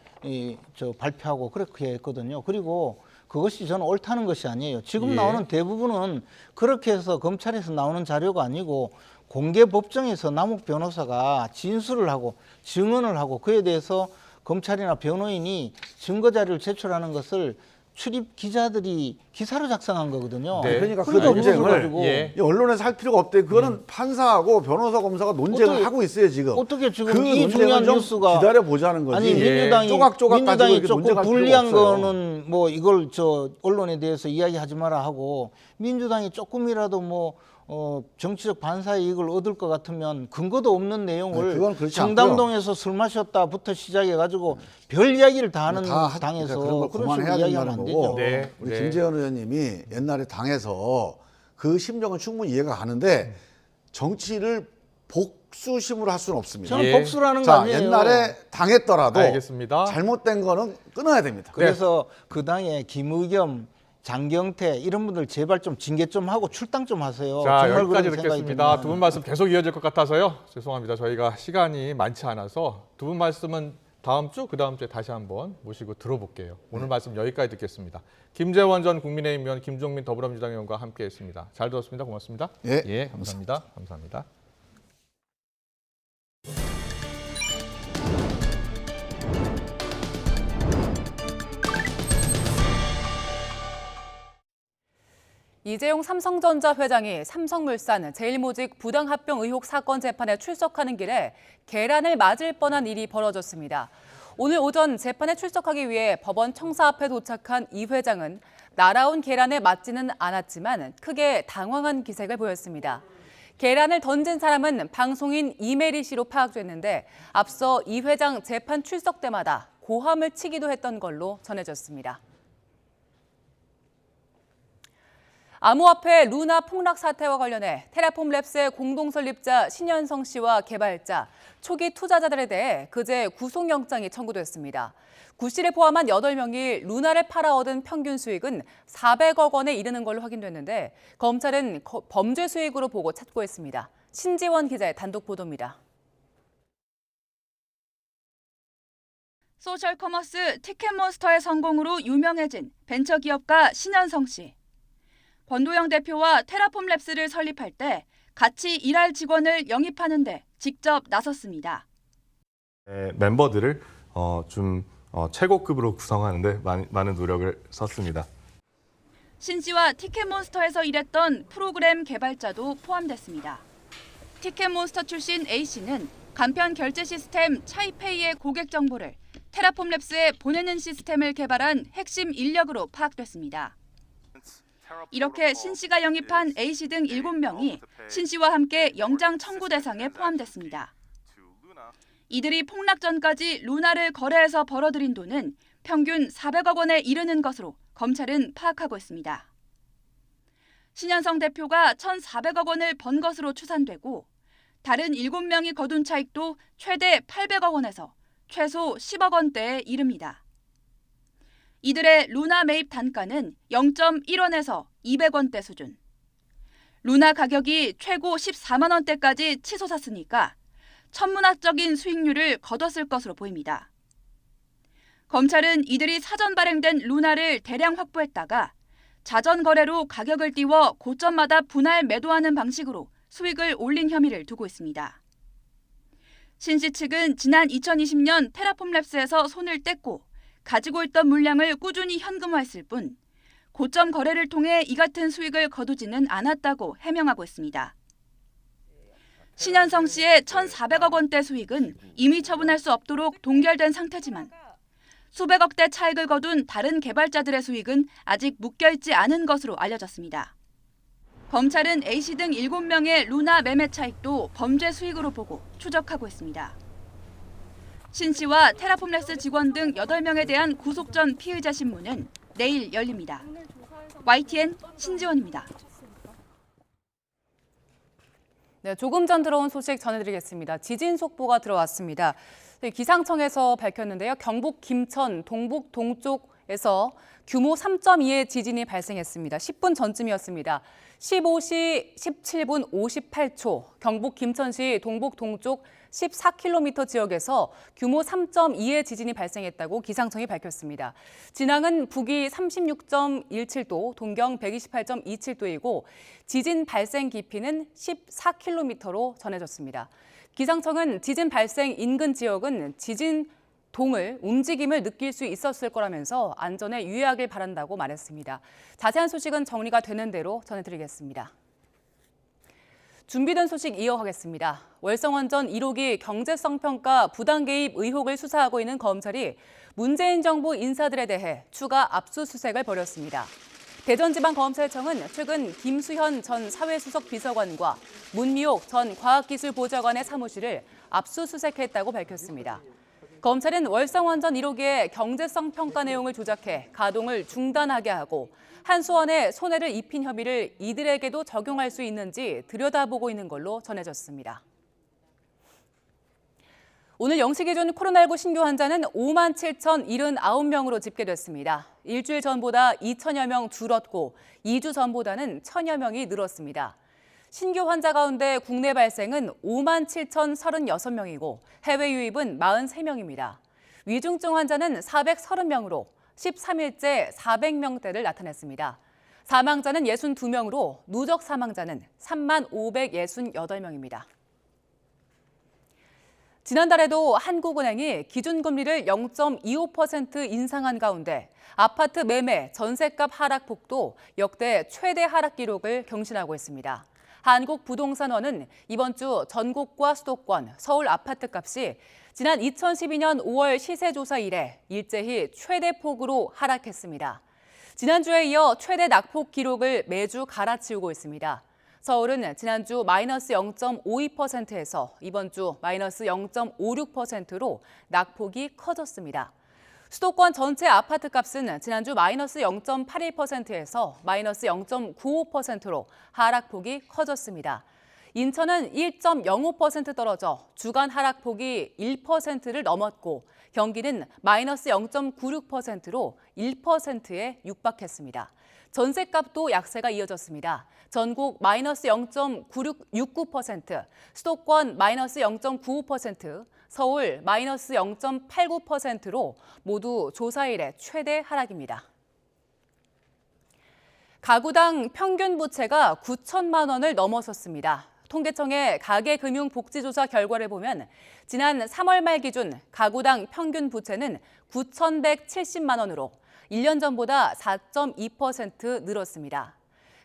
발표하고 그렇게 했거든요. 그리고 그것이 저는 옳다는 것이 아니에요. 지금 예. 나오는 대부분은 그렇게 해서 검찰에서 나오는 자료가 아니고 공개 법정에서 남욱 변호사가 진술을 하고 증언을 하고 그에 대해서 검찰이나 변호인이 증거 자료를 제출하는 것을 출입 기자들이 기사로 작성한 거거든요. 네. 그러니까 그 그걸 논쟁을 가지고 예. 이 언론에서 할 필요가 없대. 그거는 판사하고 변호사, 검사가 논쟁을 어떻게- 하고 있어요 지금. 어떻게 지금 그 이 논쟁을 중요한 좀 뉴스가 기다려 보자는 거지. 아니 예. 민주당이 조각조각 가지고 이렇게 조금 논쟁할 불리한 필요가 없어요. 거는 뭐 이걸 언론에 대해서 이야기하지 마라 하고 민주당이 조금이라도 뭐 정치적 반사 이익을 얻을 것 같으면 근거도 없는 내용을 아니, 그건 그렇지 청담동에서 술 마셨다부터 시작해 가지고 별 이야기를 다 하는 다 당에서 그러니까 그런 걸 그런 그만해야 식으로 이야기하면 안 된다는 되죠. 거고. 네. 우리 네. 김재현 의원님이 옛날에 당에서 그 심정은 충분히 이해가 가는데 정치를 복수심으로 할 수는 없습니다. 저는 예. 복수라는 거 자, 아니에요. 옛날에 당했더라도 알겠습니다. 잘못된 거는 끊어야 됩니다. 그래서 그 당에 김의겸, 장경태 이런 분들 제발 좀 징계 좀 하고 출당 좀 하세요. 자, 정말 여기까지 그런 생각이 듣겠습니다. 듭니다. 두 분 말씀 계속 이어질 것 같아서요. 죄송합니다. 저희가 시간이 많지 않아서 두 분 말씀은 다음 주, 그 다음 주에 다시 한번 모시고 들어볼게요. 오늘 말씀 여기까지 듣겠습니다. 김재원 전 국민의힘 의원, 김종민 더불어민주당 의원과 함께했습니다. 잘 들었습니다. 고맙습니다. 예, 감사합니다. 감사합니다. 이재용 삼성전자 회장이 삼성물산 제일모직 부당합병 의혹 사건 재판에 출석하는 길에 계란을 맞을 뻔한 일이 벌어졌습니다. 오늘 오전 재판에 출석하기 위해 법원 청사 앞에 도착한 이 회장은 날아온 계란에 맞지는 않았지만 크게 당황한 기색을 보였습니다. 계란을 던진 사람은 방송인 이메리 씨로 파악됐는데 앞서 이 회장 재판 출석 때마다 고함을 치기도 했던 걸로 전해졌습니다. 암호화폐 루나 폭락 사태와 관련해 테라폼랩스의 공동설립자 신현성 씨와 개발자, 초기 투자자들에 대해 그제 구속영장이 청구됐습니다. 구 씨를 포함한 8명이 루나를 팔아 얻은 평균 수익은 400억 원에 이르는 걸로 확인됐는데 검찰은 범죄 수익으로 보고 착고했습니다. 신지원 기자의 단독 보도입니다. 소셜커머스 티켓몬스터의 성공으로 유명해진 벤처기업가 신현성 씨. 권도영 대표와 테라폼랩스를 설립할 때 같이 일할 직원을 영입하는 데 직접 나섰습니다. 멤버들을 최고급으로 구성하는데 많은 노력을 썼습니다. 신 씨와 티켓몬스터에서 일했던 프로그램 개발자도 포함됐습니다. 티켓몬스터 출신 A 씨는 간편 결제 시스템 차이페이의 고객 정보를 테라폼랩스에 보내는 시스템을 개발한 핵심 인력으로 파악됐습니다. 이렇게 신 씨가 영입한 A 씨 등 7명이 신 씨와 함께 영장 청구 대상에 포함됐습니다. 이들이 폭락 전까지 루나를 거래해서 벌어들인 돈은 평균 400억 원에 이르는 것으로 검찰은 파악하고 있습니다. 신현성 대표가 1,400억 원을 번 것으로 추산되고 다른 7명이 거둔 차익도 최대 800억 원에서 최소 10억 원대에 이릅니다. 이들의 루나 매입 단가는 0.1원에서 200원대 수준. 루나 가격이 최고 14만 원대까지 치솟았으니까 천문학적인 수익률을 거뒀을 것으로 보입니다. 검찰은 이들이 사전 발행된 루나를 대량 확보했다가 자전 거래로 가격을 띄워 고점마다 분할 매도하는 방식으로 수익을 올린 혐의를 두고 있습니다. 신 씨 측은 지난 2020년 테라폼랩스에서 손을 뗐고 가지고 있던 물량을 꾸준히 현금화했을 뿐 고점 거래를 통해 이 같은 수익을 거두지는 않았다고 해명하고 있습니다. 신현성 씨의 1,400억 원대 수익은 이미 처분할 수 없도록 동결된 상태지만 수백억대 차익을 거둔 다른 개발자들의 수익은 아직 묶여있지 않은 것으로 알려졌습니다. 검찰은 A씨 등 7명의 루나 매매 차익도 범죄 수익으로 보고 추적하고 있습니다. 신 씨와 테라폼랩스 직원 등 8명에 대한 구속 전 피의자 신문은 내일 열립니다. YTN 신지원입니다. 네, 조금 전 들어온 소식 전해드리겠습니다. 지진 속보가 들어왔습니다. 기상청에서 밝혔는데요. 경북 김천 동북 동쪽에서 규모 3.2의 지진이 발생했습니다. 10분 전쯤이었습니다. 15시 17분 58초 경북 김천시 동북 동쪽 14km 지역에서 규모 3.2의 지진이 발생했다고 기상청이 밝혔습니다. 진앙은 북위 36.17도, 동경 128.27도이고 지진 발생 깊이는 14km로 전해졌습니다. 기상청은 지진 발생 인근 지역은 지진 동을 움직임을 느낄 수 있었을 거라면서 안전에 유의하길 바란다고 말했습니다. 자세한 소식은 정리가 되는 대로 전해드리겠습니다. 준비된 소식 이어가겠습니다. 월성원전 1호기 경제성 평가 부당 개입 의혹을 수사하고 있는 검찰이 문재인 정부 인사들에 대해 추가 압수수색을 벌였습니다. 대전지방검찰청은 최근 김수현 전 사회수석 비서관과 문미옥 전 과학기술보좌관의 사무실을 압수수색했다고 밝혔습니다. 검찰은 월성원전 1호기의 경제성 평가 내용을 조작해 가동을 중단하게 하고 한수원에 손해를 입힌 혐의를 이들에게도 적용할 수 있는지 들여다보고 있는 걸로 전해졌습니다. 오늘 0시 기준 코로나19 신규 환자는 57,079명으로 집계됐습니다. 일주일 전보다 2천여 명 줄었고 2주 전보다는 1,000여 명이 늘었습니다. 신규 환자 가운데 국내 발생은 57,036명이고 해외 유입은 43명입니다. 위중증 환자는 430명으로 13일째 400명대를 나타냈습니다. 사망자는 62명으로 누적 사망자는 3568명입니다. 지난달에도 한국은행이 기준금리를 0.25% 인상한 가운데 아파트 매매, 전셋값 하락폭도 역대 최대 하락 기록을 경신하고 있습니다. 한국부동산원은 이번 주 전국과 수도권, 서울 아파트값이 지난 2012년 5월 시세조사 이래 일제히 최대 폭으로 하락했습니다. 지난주에 이어 최대 낙폭 기록을 매주 갈아치우고 있습니다. 서울은 지난주 마이너스 0.52%에서 이번 주 마이너스 0.56%로 낙폭이 커졌습니다. 수도권 전체 아파트 값은 지난주 마이너스 0.81%에서 마이너스 0.95%로 하락폭이 커졌습니다. 인천은 1.05% 떨어져 주간 하락폭이 1%를 넘었고 경기는 마이너스 0.96%로 1%에 육박했습니다. 전셋값도 약세가 이어졌습니다. 전국 마이너스 0.69%, 수도권 마이너스 0.95%, 서울 마이너스 0.89%로 모두 조사 이래 최대 하락입니다. 가구당 평균 부채가 9천만 원을 넘어섰습니다. 통계청의 가계금융복지조사 결과를 보면 지난 3월 말 기준 가구당 평균 부채는 9,170만 원으로 1년 전보다 4.2% 늘었습니다.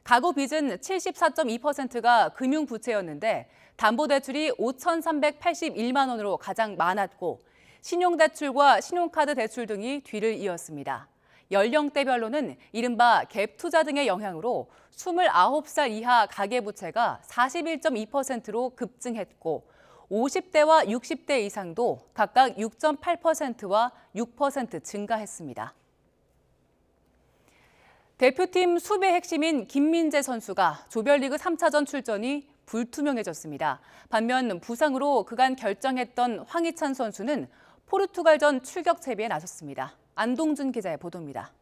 가구 빚은 74.2%가 금융부채였는데 담보대출이 5,381만 원으로 가장 많았고 신용대출과 신용카드 대출 등이 뒤를 이었습니다. 연령대별로는 이른바 갭투자 등의 영향으로 29살 이하 가계부채가 41.2%로 급증했고 50대와 60대 이상도 각각 6.8%와 6% 증가했습니다. 대표팀 수비의 핵심인 김민재 선수가 조별리그 3차전 출전이 불투명해졌습니다. 반면 부상으로 그간 결정했던 황희찬 선수는 포르투갈전 출격 채비에 나섰습니다. 안동준 기자의 보도입니다.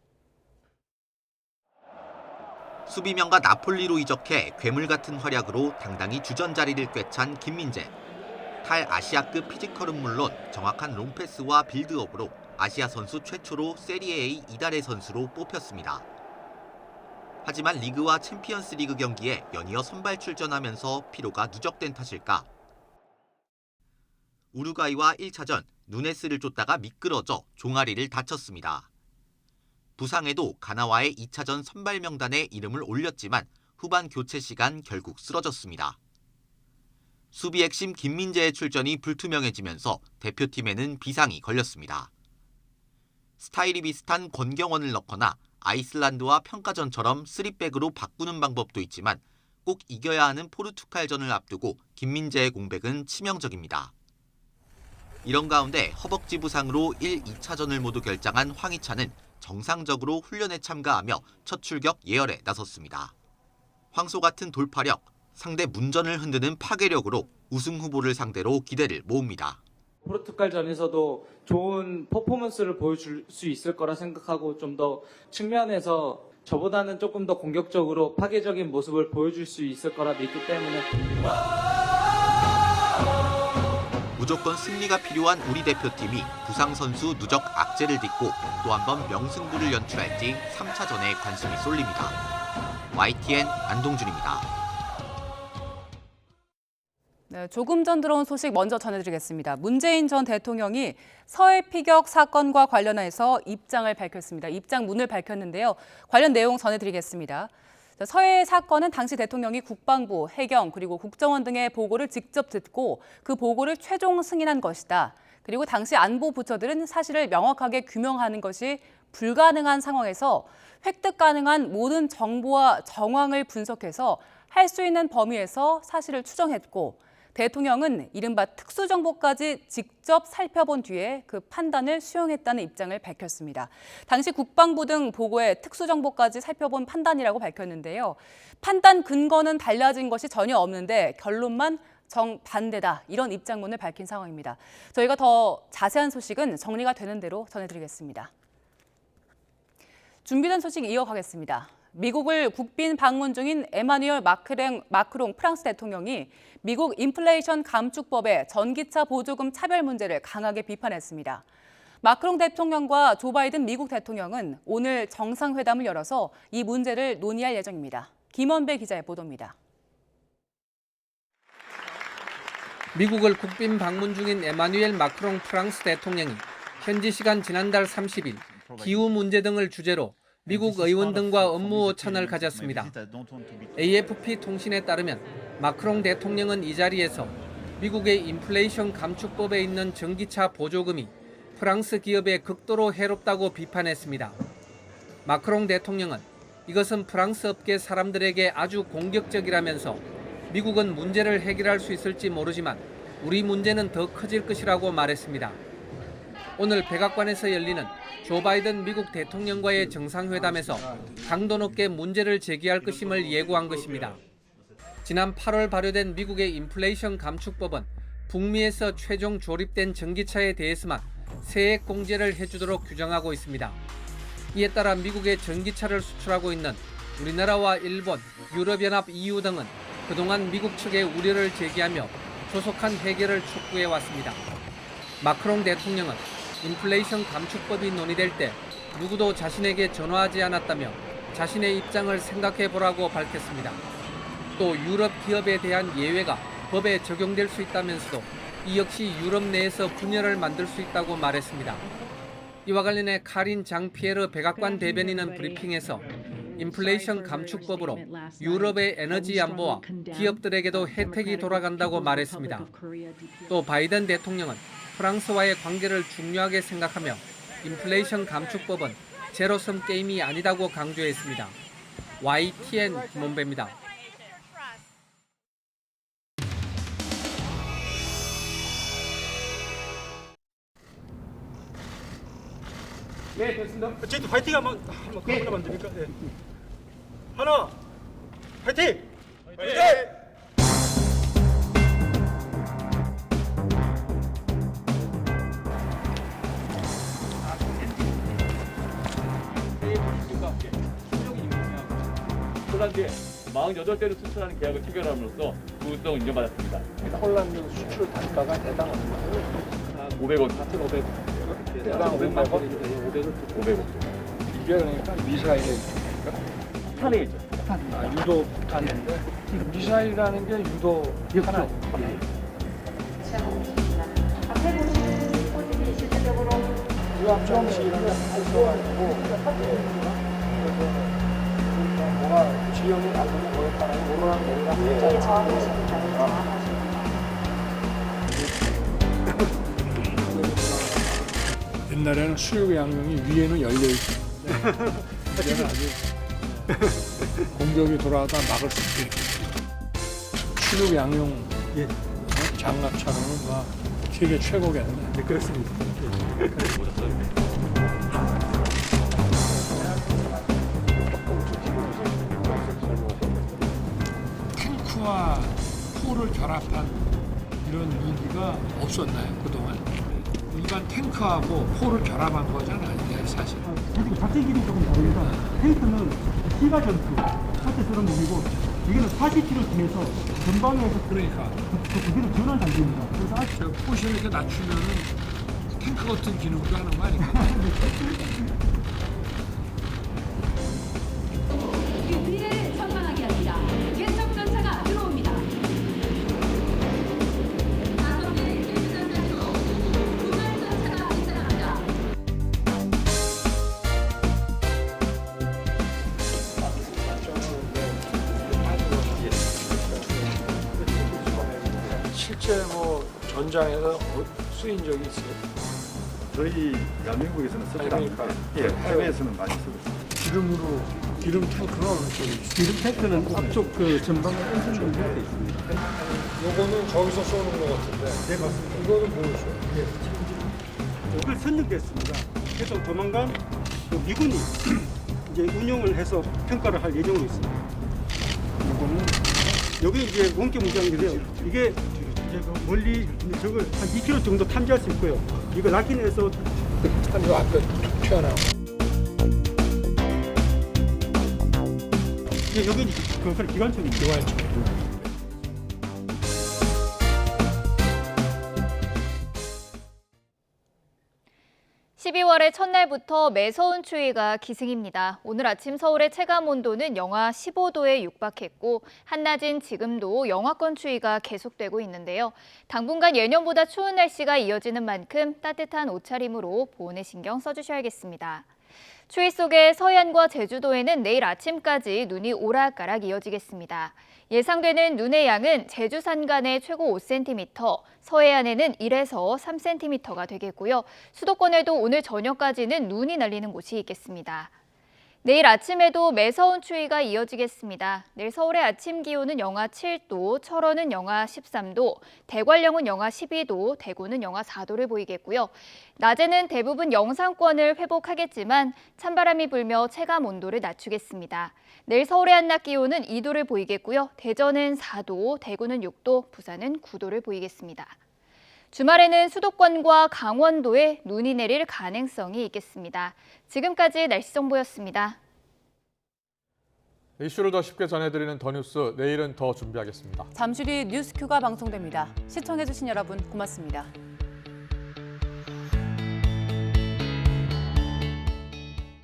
수비명가 나폴리로 이적해 괴물 같은 활약으로 당당히 주전 자리를 꿰찬 김민재. 탈아시아급 피지컬은 물론 정확한 롱패스와 빌드업으로 아시아 선수 최초로 세리에 A 이달의 선수로 뽑혔습니다. 하지만 리그와 챔피언스 리그 경기에 연이어 선발 출전하면서 피로가 누적된 탓일까? 우루과이와 1차전 누네스를 쫓다가 미끄러져 종아리를 다쳤습니다. 부상에도 가나와의 2차전 선발 명단에 이름을 올렸지만 후반 교체 시간 결국 쓰러졌습니다. 수비 핵심 김민재의 출전이 불투명해지면서 대표팀에는 비상이 걸렸습니다. 스타일이 비슷한 권경원을 넣거나 아이슬란드와 평가전처럼 3백으로 바꾸는 방법도 있지만 꼭 이겨야 하는 포르투갈전을 앞두고 김민재의 공백은 치명적입니다. 이런 가운데 허벅지 부상으로 1, 2차전을 모두 결장한 황희찬은 정상적으로 훈련에 참가하며 첫 출격 예열에 나섰습니다. 황소 같은 돌파력, 상대 문전을 흔드는 파괴력으로 우승 후보를 상대로 기대를 모읍니다. 포르투갈전에서도 좋은 퍼포먼스를 보여줄 수 있을 거라 생각하고 좀 더 측면에서 저보다는 조금 더 공격적으로 파괴적인 모습을 보여줄 수 있을 거라 믿기 때문에 무조건 승리가 필요한 우리 대표팀이 부상 선수 누적 악재를 딛고 또 한 번 명승부를 연출할지 3차전에 관심이 쏠립니다. YTN 안동준입니다. 네, 조금 전 들어온 소식 먼저 전해드리겠습니다. 문재인 전 대통령이 서해 피격 사건과 관련해서 입장을 밝혔습니다. 입장문을 밝혔는데요. 관련 내용 전해드리겠습니다. 서해 사건은 당시 대통령이 국방부, 해경, 그리고 국정원 등의 보고를 직접 듣고 그 보고를 최종 승인한 것이다. 그리고 당시 안보 부처들은 사실을 명확하게 규명하는 것이 불가능한 상황에서 획득 가능한 모든 정보와 정황을 분석해서 할 수 있는 범위에서 사실을 추정했고 대통령은 이른바 특수정보까지 직접 살펴본 뒤에 그 판단을 수용했다는 입장을 밝혔습니다. 당시 국방부 등 보고에 특수정보까지 살펴본 판단이라고 밝혔는데요. 판단 근거는 달라진 것이 전혀 없는데 결론만 정반대다. 이런 입장문을 밝힌 상황입니다. 저희가 더 자세한 소식은 정리가 되는 대로 전해드리겠습니다. 준비된 소식 이어가겠습니다. 미국을 국빈 방문 중인 에마뉘엘 마크롱 프랑스 대통령이 미국 인플레이션 감축법의 전기차 보조금 차별 문제를 강하게 비판했습니다. 마크롱 대통령과 조 바이든 미국 대통령은 오늘 정상회담을 열어서 이 문제를 논의할 예정입니다. 김원배 기자의 보도입니다. 미국을 국빈 방문 중인 에마뉘엘 마크롱 프랑스 대통령이 현지 시간 지난달 30일 기후 문제 등을 주제로 미국 의원 등과 업무 오찬을 가졌습니다. AFP 통신에 따르면 마크롱 대통령은 이 자리에서 미국의 인플레이션 감축법에 있는 전기차 보조금이 프랑스 기업에 극도로 해롭다고 비판했습니다. 마크롱 대통령은 이것은 프랑스 업계 사람들에게 아주 공격적이라면서 미국은 문제를 해결할 수 있을지 모르지만 우리 문제는 더 커질 것이라고 말했습니다. 오늘 백악관에서 열리는 조 바이든 미국 대통령과의 정상회담에서 강도 높게 문제를 제기할 것임을 예고한 것입니다. 지난 8월 발효된 미국의 인플레이션 감축법은 북미에서 최종 조립된 전기차에 대해서만 세액 공제를 해주도록 규정하고 있습니다. 이에 따라 미국의 전기차를 수출하고 있는 우리나라와 일본, 유럽연합 EU 등은 그동안 미국 측에 우려를 제기하며 조속한 해결을 촉구해 왔습니다. 마크롱 대통령은 인플레이션 감축법이 논의될 때 누구도 자신에게 전화하지 않았다며 자신의 입장을 생각해 보라고 밝혔습니다. 또 유럽 기업에 대한 예외가 법에 적용될 수 있다면서도 이 역시 유럽 내에서 분열을 만들 수 있다고 말했습니다. 이와 관련해 카린 장피에르 백악관 대변인은 브리핑에서 인플레이션 감축법으로 유럽의 에너지 안보와 기업들에게도 혜택이 돌아간다고 말했습니다. 또 바이든 대통령은 프랑스와의 관계를 중요하게 생각하며 인플레이션 감축법은 제로섬 게임이 아니다고 강조했습니다. YTN 김원배입니다. 네, 됐습니다. 저희도 파이팅 한번 하면 됩니까? 네. 하나, 파이팅! 파이팅! 홀란드에 48대를 수출하는 계약을 체결함으로써 우수성을 인정받았습니다. 홀란드 수출 단가가 대당합니다. 500원, 4,500원. 대당 500만 원? 500원. 이게 그러니까 미사일의 탄이죠. 유도 탄인데 미사일이라는 게 유도 탄 아니에요. 앞에 보시는 꽃들이 실질적으로 유압정시라는 활성화이고 뭐가 지형이 나중에 뭐였다는 오로락 내리락 옛날에는 수륙 양용이 위에는 열려 있었는데 이제는 아주 공격이 돌아가다 막을 수 있게 수륙 양용 장갑차로는 막 세계 최고겠네. 네, 그렇습니다. 탱크와 포를 결합한 이런 무기가 없었나요, 그동안? 일반 탱크하고 포를 결합한 거잖아요, 이게 사실. 작전기는 조금 다릅니다. 탱크는 시가 전투, 사태스러운 무기고, 이게는 40km 뒤에서 전방에서 그러니까 그대로 전환 장비입니다. 그래서 저 포션을 이렇게 낮추면은 탱크 같은 기능도 하는 거 아닙니까? 미래를 전망하게 합니다. 계속 전차가 들어옵니다. 실제 뭐 전장에서 쓰인 적이 있어요? 저희 대한민국에서는 쓰지 않습니다. 예, 해외에서는 많이 쓰고 있습니다. 기름 탱크는 어느 쪽에 있어요? 기름 탱크는 앞쪽 그 전방에 엔진 정비되어 있습니다. 요거는 저기서 쏘는 거 같은데. 네, 맞습니다. 이거는 뭐죠? 이걸 선정됐습니다. 그래서 조만간 그 미군이 이제 운용을 해서 평가를 할 예정으로 있습니다. 이거는 여기 이제 원격 무장인데요. 이게 이제 그 멀리 저걸 한 2km 정도 탐지할 수 있고요. 이거 락인해서 한 요 앞에 튀어나와. 여기 그 기관총입니다. 기관총. 12월의 첫날부터 매서운 추위가 기승입니다. 오늘 아침 서울의 체감 온도는 영하 15도에 육박했고 한낮인 지금도 영하권 추위가 계속되고 있는데요. 당분간 예년보다 추운 날씨가 이어지는 만큼 따뜻한 옷차림으로 보온에 신경 써주셔야겠습니다. 추위 속에 서해안과 제주도에는 내일 아침까지 눈이 오락가락 이어지겠습니다. 예상되는 눈의 양은 제주 산간에 최고 5cm, 서해안에는 1에서 3cm가 되겠고요. 수도권에도 오늘 저녁까지는 눈이 날리는 곳이 있겠습니다. 내일 아침에도 매서운 추위가 이어지겠습니다. 내일 서울의 아침 기온은 영하 7도, 철원은 영하 13도, 대관령은 영하 12도, 대구는 영하 4도를 보이겠고요. 낮에는 대부분 영상권을 회복하겠지만 찬바람이 불며 체감 온도를 낮추겠습니다. 내일 서울의 한낮 기온은 2도를 보이겠고요. 대전은 4도, 대구는 6도, 부산은 9도를 보이겠습니다. 주말에는 수도권과 강원도에 눈이 내릴 가능성이 있겠습니다. 지금까지 날씨 정보였습니다. 이슈를 더 쉽게 전해드리는 더 뉴스, 내일은 더 준비하겠습니다. 잠시 뒤 뉴스큐가 방송됩니다. 시청해주신 여러분 고맙습니다.